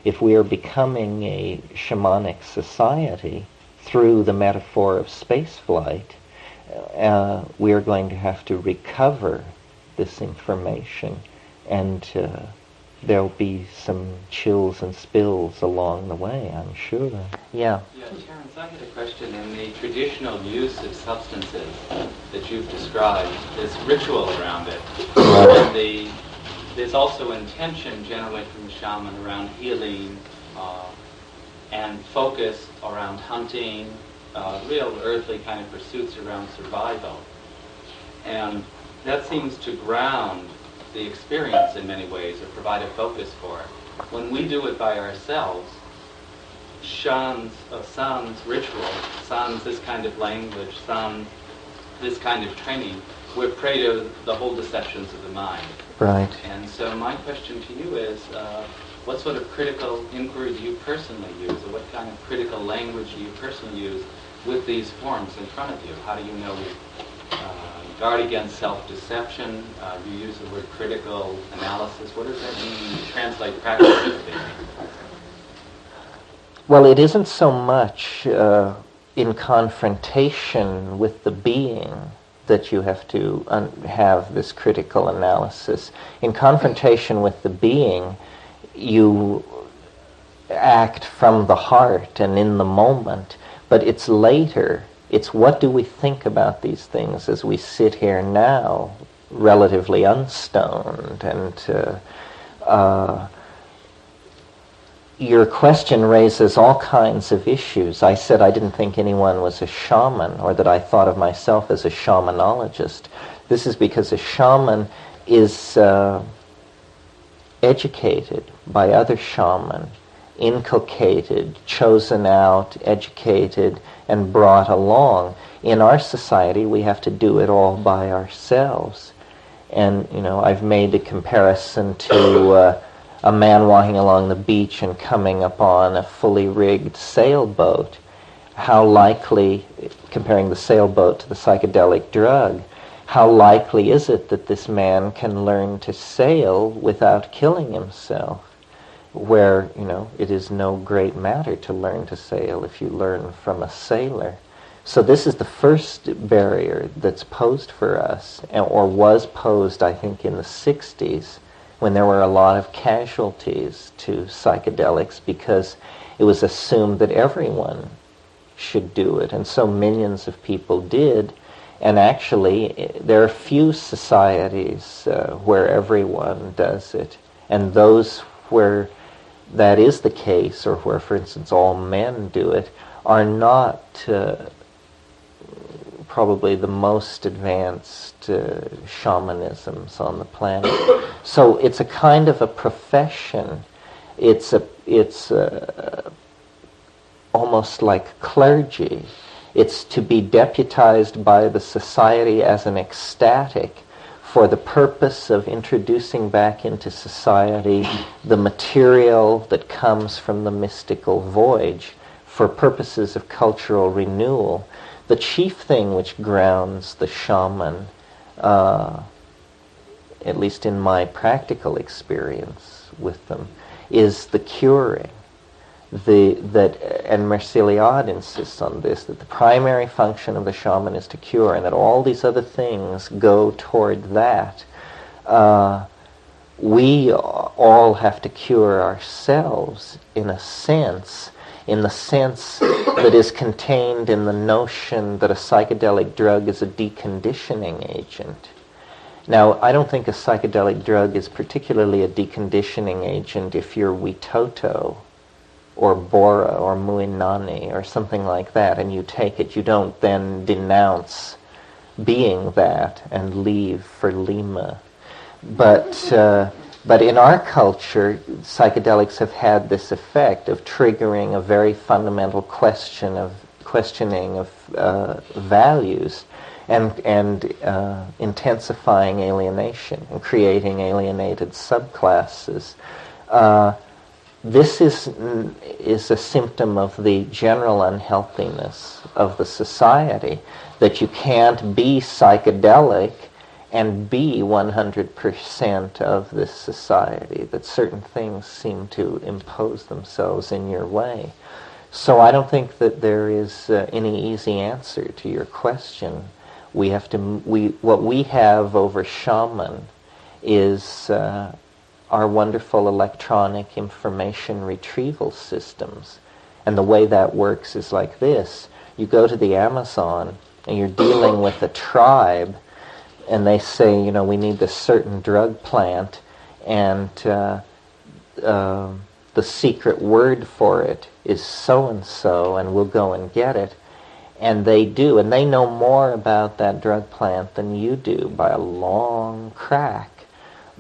Speaker 1: If we are becoming a shamanic society through the metaphor of spaceflight, we are going to have to recover this information, and there'll be some chills and spills along the way, I'm sure. Yeah.
Speaker 6: Yeah, Terence, I had a question. In the traditional use of substances that you've described, there's ritual around it. And there's also intention generally from the shaman around healing and focus around hunting, real earthly kind of pursuits around survival. And that seems to ground the experience in many ways, or provide a focus for it. When we do it by ourselves, sans ritual, sans this kind of language, sans this kind of training, we're prey to the whole deceptions of the mind.
Speaker 1: Right.
Speaker 6: And so my question to you is, what sort of critical inquiry do you personally use, or what kind of critical language do you personally use with these forms in front of you? How do you know guard against self-deception? You use the word critical analysis. What does that mean? Translate practically.
Speaker 1: Well, it isn't so much in confrontation with the being that you have to have this critical analysis. In confrontation with the being, you act from the heart and in the moment, but it's later. It's what do we think about these things as we sit here now, relatively unstoned. And your question raises all kinds of issues. I said I didn't think anyone was a shaman, or that I thought of myself as a shamanologist. This is because a shaman is educated by other shamans, inculcated, chosen out, educated, and brought along. In our society, we have to do it all by ourselves. And, I've made a comparison to a man walking along the beach and coming upon a fully rigged sailboat. how likely, comparing the sailboat to the psychedelic drug, how likely is it that this man can learn to sail without killing himself? Where, it is no great matter to learn to sail if you learn from a sailor. So this is the first barrier that's posed for us, or was posed, I think, in the 60s, when there were a lot of casualties to psychedelics because it was assumed that everyone should do it, and so millions of people did. And actually, there are few societies where everyone does it, and those where that is the case, or where, for instance, all men do it, are not probably the most advanced shamanisms on the planet. So it's a kind of a profession. It's almost like clergy. It's to be deputized by the society as an ecstatic for the purpose of introducing back into society the material that comes from the mystical voyage for purposes of cultural renewal. The chief thing which grounds the shaman, at least in my practical experience with them, is the curing. And Merciliade insists on this, that the primary function of the shaman is to cure, and that all these other things go toward that. We all have to cure ourselves in the sense that is contained in the notion that a psychedelic drug is a deconditioning agent. Now, I don't think a psychedelic drug is particularly a deconditioning agent if you're Witoto or Bora or Muinani or something like that, and you take it. You don't then denounce being that and leave for Lima. But in our culture, psychedelics have had this effect of triggering a very fundamental questioning of values and intensifying alienation and creating alienated subclasses. This is a symptom of the general unhealthiness of the society, that you can't be psychedelic and be 100% of this society, that certain things seem to impose themselves in your way. So I don't think that there is any easy answer to your question. What we have over shaman is our wonderful electronic information retrieval systems. And the way that works is like this. You go to the Amazon and you're dealing with a tribe, and they say, we need this certain drug plant, and the secret word for it is so-and-so, and we'll go and get it. And they do, and they know more about that drug plant than you do by a long crack.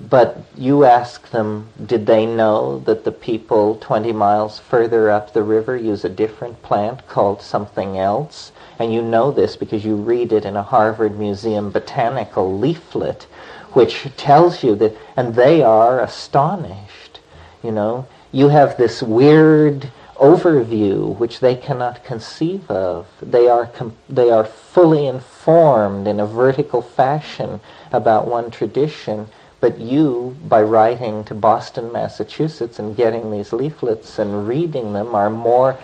Speaker 1: But you ask them, did they know that the people 20 miles further up the river use a different plant called something else? And you know this because you read it in a Harvard Museum botanical leaflet, which tells you that, and they are astonished. You have this weird overview which they cannot conceive of. They are fully informed in a vertical fashion about one tradition. But you, by writing to Boston, Massachusetts, and getting these leaflets and reading them, are more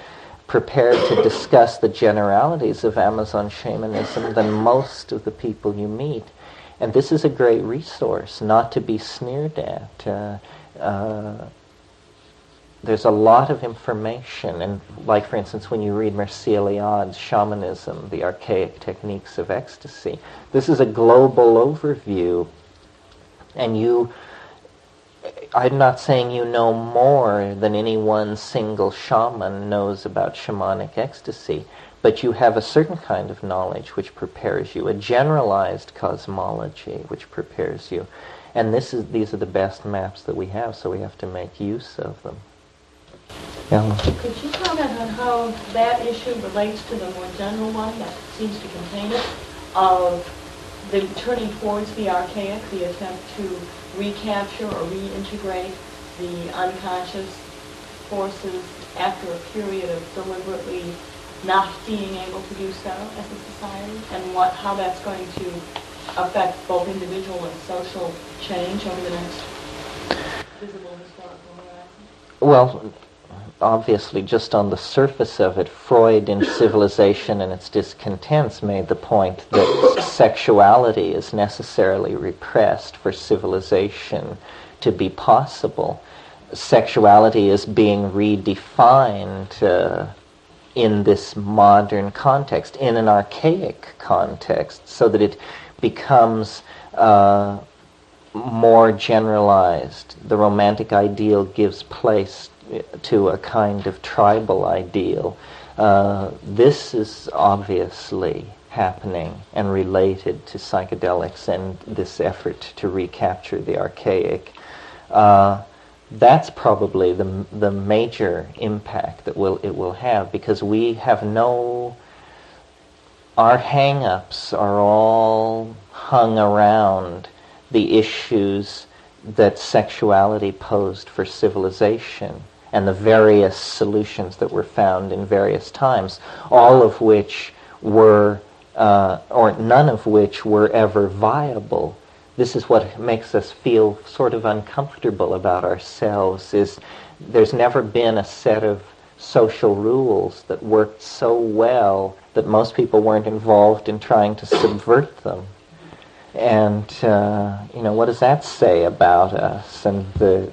Speaker 1: prepared to discuss the generalities of Amazon shamanism than most of the people you meet. And this is a great resource, not to be sneered at. There's a lot of information, and like, for instance, when you read Merciliade's Shamanism, the Archaic Techniques of Ecstasy, this is a global overview. And I'm not saying you know more than any one single shaman knows about shamanic ecstasy, but you have a certain kind of knowledge which prepares you, a generalized cosmology which prepares you. And these are the best maps that we have, so we have to make use of them. Yeah.
Speaker 7: Could you comment on how that issue relates to the more general one that seems to contain it, of the turning towards the archaic, the attempt to recapture or reintegrate the unconscious forces after a period of deliberately not being able to do so as a society, and how that's going to affect both individual and social change over the next visible historical horizon?
Speaker 1: Well, obviously, just on the surface of it, Freud in Civilization and Its Discontents made the point that sexuality is necessarily repressed for civilization to be possible. Sexuality is being redefined in this modern context, in an archaic context, so that it becomes more generalized. The romantic ideal gives place to a kind of tribal ideal. This is obviously happening and related to psychedelics and this effort to recapture the archaic. That's probably the major impact that it will have, because we have our hang-ups are all hung around the issues that sexuality posed for civilization and the various solutions that were found in various times, all of which were, or none of which were ever viable. This is what makes us feel sort of uncomfortable about ourselves, is there's never been a set of social rules that worked so well that most people weren't involved in trying to subvert them. And, what does that say about us and the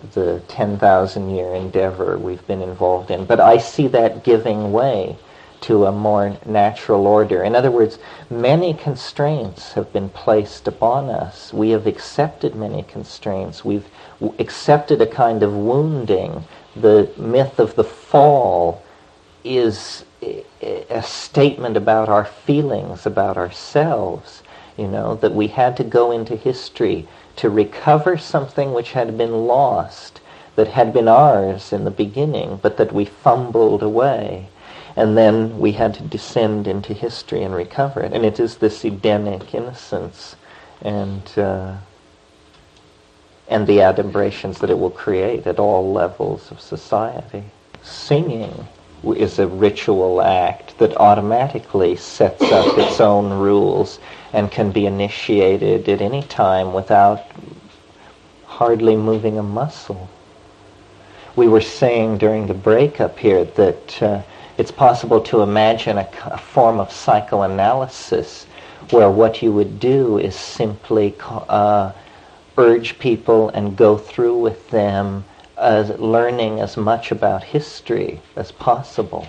Speaker 1: 10,000-year endeavor we've been involved in? But I see that giving way to a more natural order. In other words, many constraints have been placed upon us. We have accepted many constraints. We've accepted a kind of wounding. The myth of the fall is a statement about our feelings, about ourselves, that we had to go into history to recover something which had been lost, that had been ours in the beginning, but that we fumbled away. And then we had to descend into history and recover it. And it is this Edenic innocence and the adumbrations that it will create at all levels of society. Singing is a ritual act that automatically sets up its own rules and can be initiated at any time without hardly moving a muscle. We were saying during the break-up here that it's possible to imagine a form of psychoanalysis where what you would do is simply urge people and go through with them learning as much about history as possible,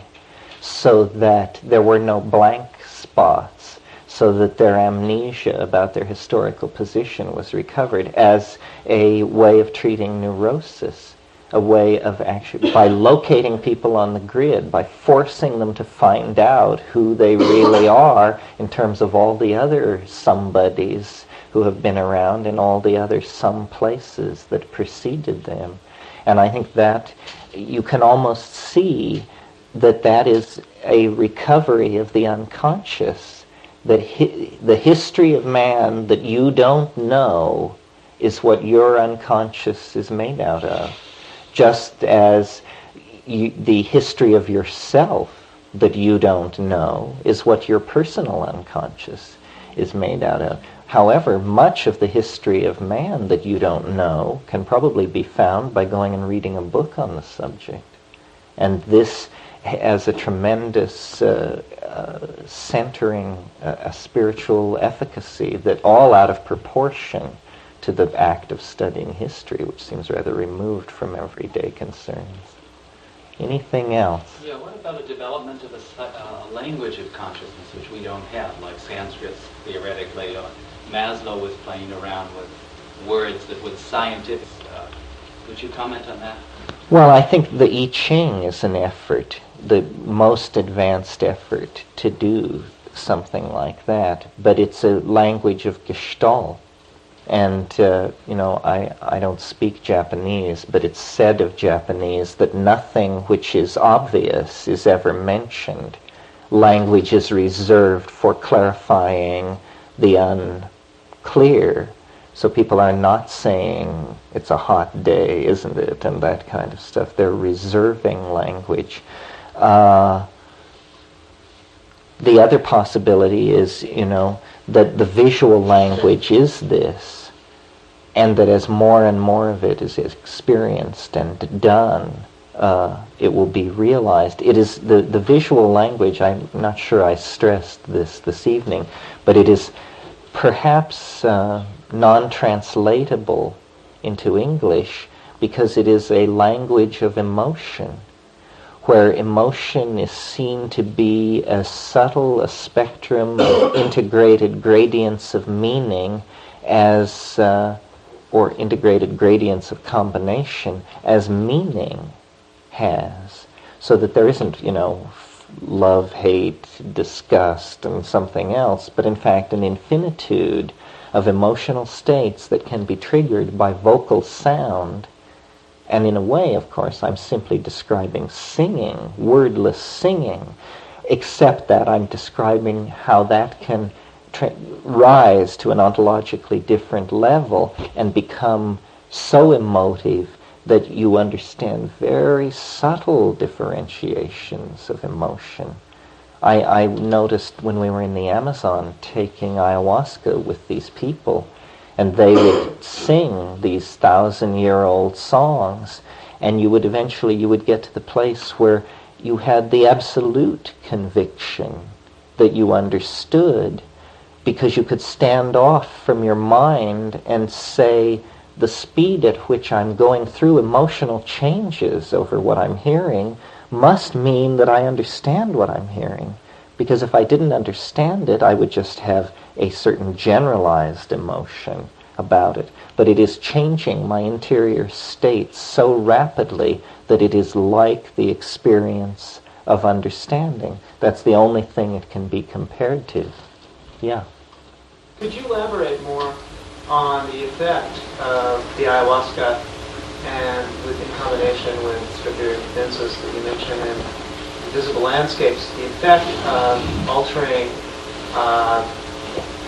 Speaker 1: so that there were no blank spots, so that their amnesia about their historical position was recovered, as a way of treating neurosis, a way of actually, by locating people on the grid, by forcing them to find out who they really are in terms of all the other somebodies who have been around and all the other some places that preceded them. And I think that you can almost see that that is a recovery of the unconscious, that the history of man that you don't know is what your unconscious is made out of, just as the history of yourself that you don't know is what your personal unconscious is made out of. However, much of the history of man that you don't know can probably be found by going and reading a book on the subject. And this has a tremendous centering, a spiritual efficacy that all out of proportion to the act of studying history, which seems rather removed from everyday concerns. Anything else?
Speaker 6: Yeah, what about a development of a language of consciousness which we don't have, like Sanskrit theoretically, or Maslow was playing around with words that would scientific. Would you comment on that?
Speaker 1: Well, I think the I Ching is an effort, the most advanced effort to do something like that, but it's a language of Gestalt. And, I don't speak Japanese, but it's said of Japanese that nothing which is obvious is ever mentioned. Language is reserved for clarifying the unclear. So people are not saying, it's a hot day, isn't it, and that kind of stuff. They're reserving language. the other possibility is, that the visual language is this, and that as more and more of it is experienced and done, it will be realized. It is the visual language, I'm not sure I stressed this evening, but it is perhaps non-translatable into English because it is a language of emotion, where emotion is seen to be as subtle a spectrum of integrated gradients of meaning as, or integrated gradients of combination as meaning has. So that there isn't, love, hate, disgust, and something else, but in fact an infinitude of emotional states that can be triggered by vocal sound. And in a way, of course, I'm simply describing singing, wordless singing, except that I'm describing how that can rise to an ontologically different level and become so emotive that you understand very subtle differentiations of emotion. I noticed when we were in the Amazon taking ayahuasca with these people, and they would sing these 1,000-year-old songs, and you would get to the place where you had the absolute conviction that you understood, because you could stand off from your mind and say, the speed at which I'm going through emotional changes over what I'm hearing must mean that I understand what I'm hearing. Because if I didn't understand it, I would just have a certain generalized emotion about it. But it is changing my interior state so rapidly that it is like the experience of understanding. That's the only thing it can be compared to. Yeah.
Speaker 2: Could you elaborate more on the effect of the ayahuasca and in combination with strawberry cadensis that you mentioned in visible landscapes, the effect of altering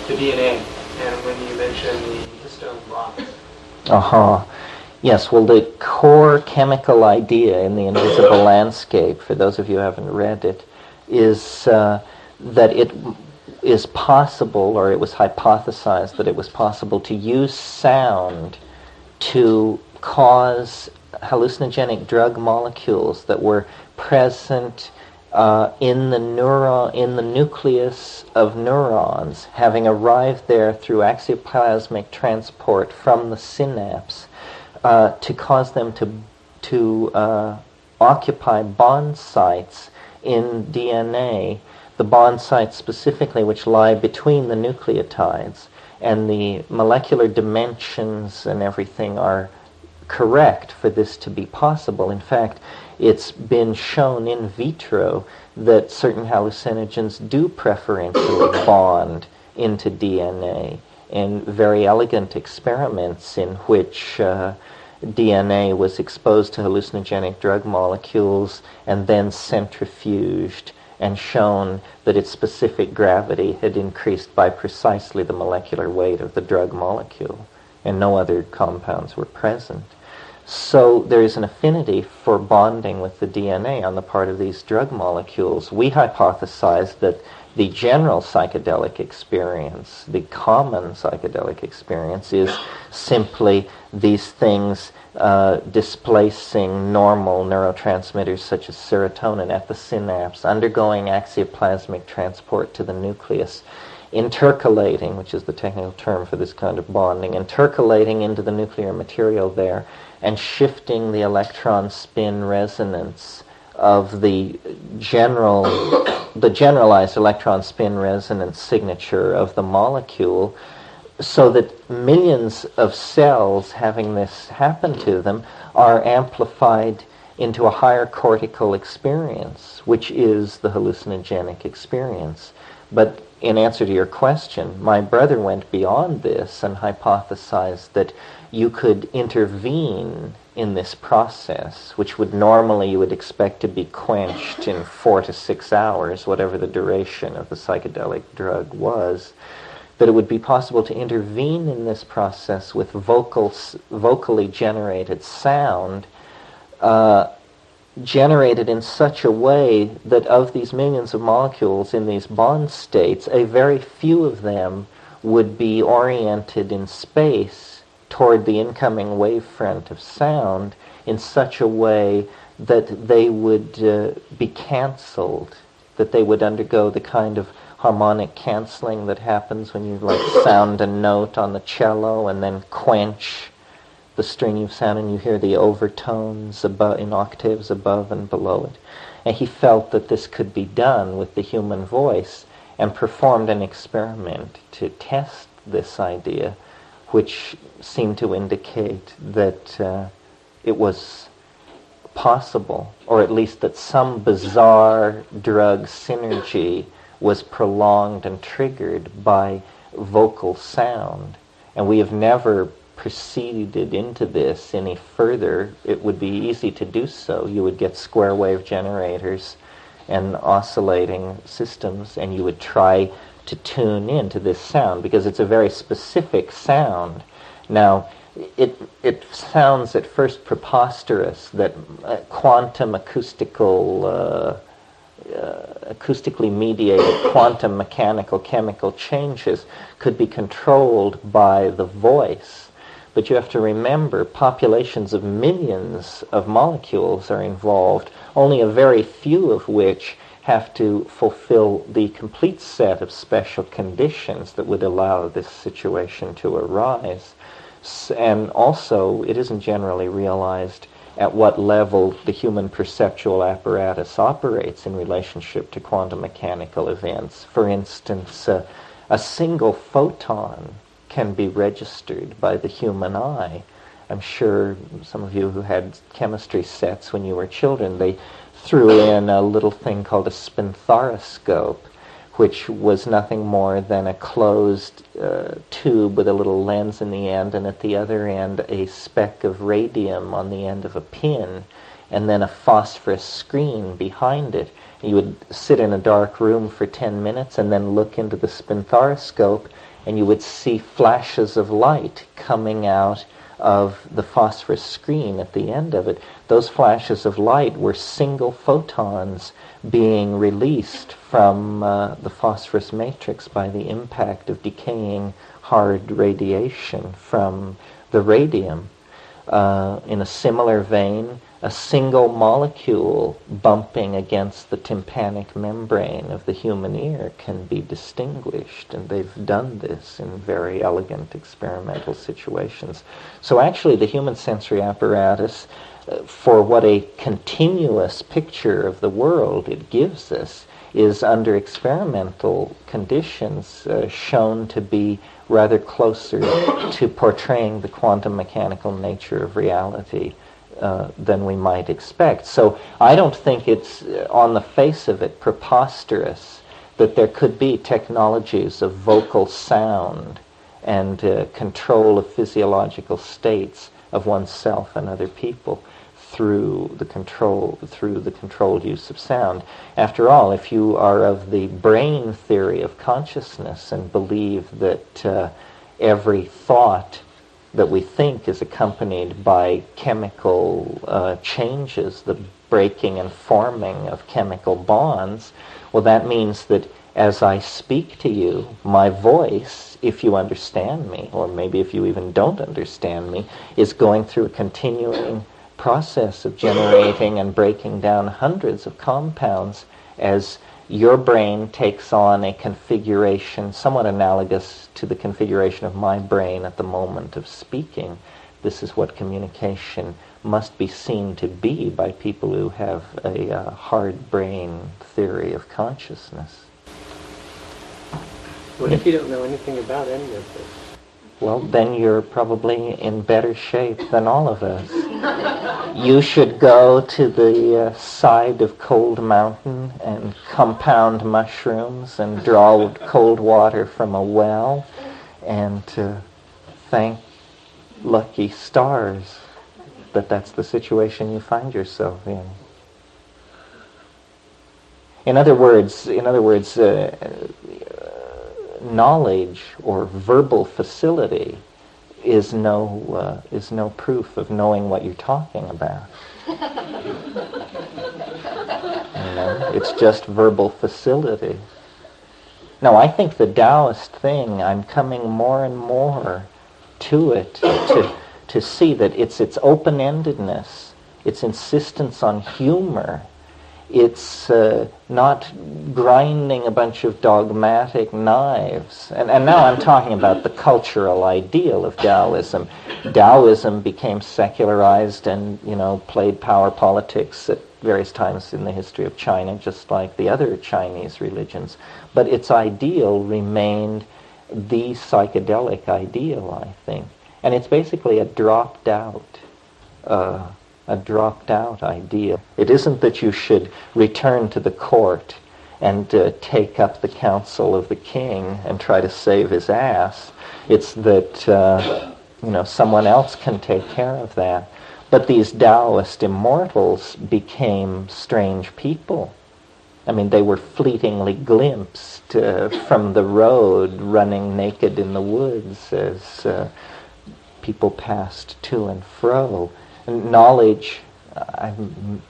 Speaker 2: the DNA, and when you mentioned the histone blocks?
Speaker 1: Yes, well, the core chemical idea in the invisible landscape, for those of you who haven't read it, is that it is possible, or it was hypothesized that it was possible to use sound to cause hallucinogenic drug molecules that were present in the nucleus of neurons, having arrived there through axioplasmic transport from the synapse, to cause them to occupy bond sites in DNA, the bond sites specifically which lie between the nucleotides, and the molecular dimensions and everything are correct for this to be possible. In fact, it's been shown in vitro that certain hallucinogens do preferentially bond into DNA, in very elegant experiments in which DNA was exposed to hallucinogenic drug molecules and then centrifuged, and shown that its specific gravity had increased by precisely the molecular weight of the drug molecule, and no other compounds were present. So there is an affinity for bonding with the DNA on the part of these drug molecules. We hypothesized that the general psychedelic experience, the common psychedelic experience, is simply these things displacing normal neurotransmitters such as serotonin at the synapse, undergoing axioplasmic transport to the nucleus, intercalating, which is the technical term for this kind of bonding, intercalating into the nuclear material there, and shifting the electron spin resonance of the generalized electron spin resonance signature of the molecule, so that millions of cells having this happen to them are amplified into a higher cortical experience, which is the hallucinogenic experience. But in answer to your question, my brother went beyond this and hypothesized that you could intervene in this process, which would normally you would expect to be quenched in 4 to 6 hours, whatever the duration of the psychedelic drug was, that it would be possible to intervene in this process with vocally generated sound generated in such a way that of these millions of molecules in these bond states, a very few of them would be oriented in space toward the incoming wavefront of sound in such a way that they would be canceled, that they would undergo the kind of harmonic canceling that happens when you sound a note on the cello and then quench the string of sound and you hear the overtones above, in octaves above and below it. And he felt that this could be done with the human voice and performed an experiment to test this idea, which seemed to indicate that it was possible, or at least that some bizarre drug synergy was prolonged and triggered by vocal sound. And we have never proceeded into this any further. It would be easy to do so. You would get square wave generators and oscillating systems, and you would try to tune into this sound because it's a very specific sound. Now, it sounds at first preposterous that quantum acoustically mediated quantum mechanical chemical changes could be controlled by the voice. But you have to remember, populations of millions of molecules are involved, only a very few of which have to fulfill the complete set of special conditions that would allow this situation to arise. And also, it isn't generally realized at what level the human perceptual apparatus operates in relationship to quantum mechanical events. For instance, a single photon can be registered by the human eye. I'm sure some of you who had chemistry sets when you were children, they threw in a little thing called a spinthariscope, which was nothing more than a closed tube with a little lens in the end, and at the other end a speck of radium on the end of a pin, and then a phosphorus screen behind it. You would sit in a dark room for 10 minutes and then look into the spinthariscope, and you would see flashes of light coming out of the phosphorus screen at the end of it. Those flashes of light were single photons being released from the phosphorus matrix by the impact of decaying hard radiation from the radium. In a similar vein, a single molecule bumping against the tympanic membrane of the human ear can be distinguished, and they've done this in very elegant experimental situations. So actually the human sensory apparatus, for what a continuous picture of the world it gives us, is under experimental conditions shown to be rather closer to portraying the quantum mechanical nature of reality than we might expect. So I don't think it's, on the face of it, preposterous that there could be technologies of vocal sound and control of physiological states of oneself and other people through the controlled use of sound. After all, if you are of the brain theory of consciousness and believe that every thought that we think is accompanied by chemical changes, the breaking and forming of chemical bonds, well, that means that as I speak to you, my voice, if you understand me, or maybe if you even don't understand me, is going through a continuing process of generating and breaking down hundreds of compounds as your brain takes on a configuration somewhat analogous to the configuration of my brain at the moment of speaking. This is what communication must be seen to be by people who have a hard brain theory of consciousness.
Speaker 5: What if you don't know anything about any of this?
Speaker 1: Well, then you're probably in better shape than all of us. You should go to the side of Cold Mountain and compound mushrooms and draw cold water from a well and thank lucky stars that that's the situation you find yourself in. In other words, knowledge or verbal facility is no proof of knowing what you're talking about. It's just verbal facility. No, I think the Taoist thing, I'm coming more and more to it, to see that it's its open-endedness, its insistence on humor, it's not grinding a bunch of dogmatic knives. And now I'm talking about the cultural ideal of Taoism. Taoism became secularized and, played power politics at various times in the history of China, just like the other Chinese religions. But its ideal remained the psychedelic ideal, I think. And it's basically a dropped out idea. It isn't that you should return to the court and take up the counsel of the king and try to save his ass. It's that, someone else can take care of that. But these Taoist immortals became strange people. I mean, they were fleetingly glimpsed from the road, running naked in the woods as people passed to and fro. And knowledge, I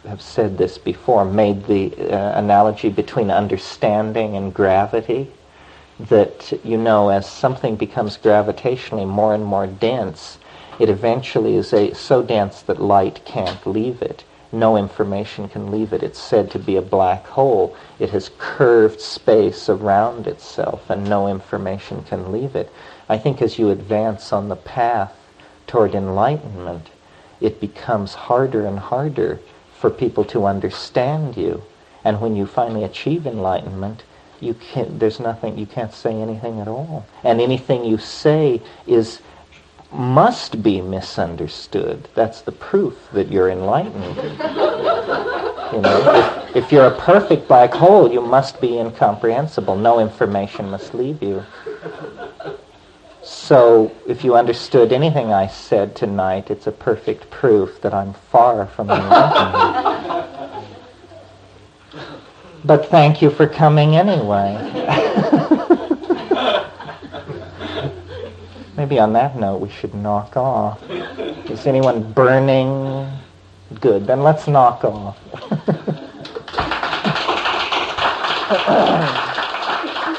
Speaker 1: have said this before, made the analogy between understanding and gravity. That, as something becomes gravitationally more and more dense, it eventually is so dense that light can't leave it. No information can leave it. It's said to be a black hole. It has curved space around itself, and no information can leave it. I think as you advance on the path toward enlightenment, it becomes harder and harder for people to understand you. And when you finally achieve enlightenment, you can't say anything at all. And anything you say must be misunderstood. That's the proof that you're enlightened. If you're a perfect black hole, you must be incomprehensible. No information must leave you. So if you understood anything I said tonight, it's a perfect proof that I'm far from enlightenment. But thank you for coming anyway. Maybe on that note we should knock off. Is anyone burning? Good, then let's knock off.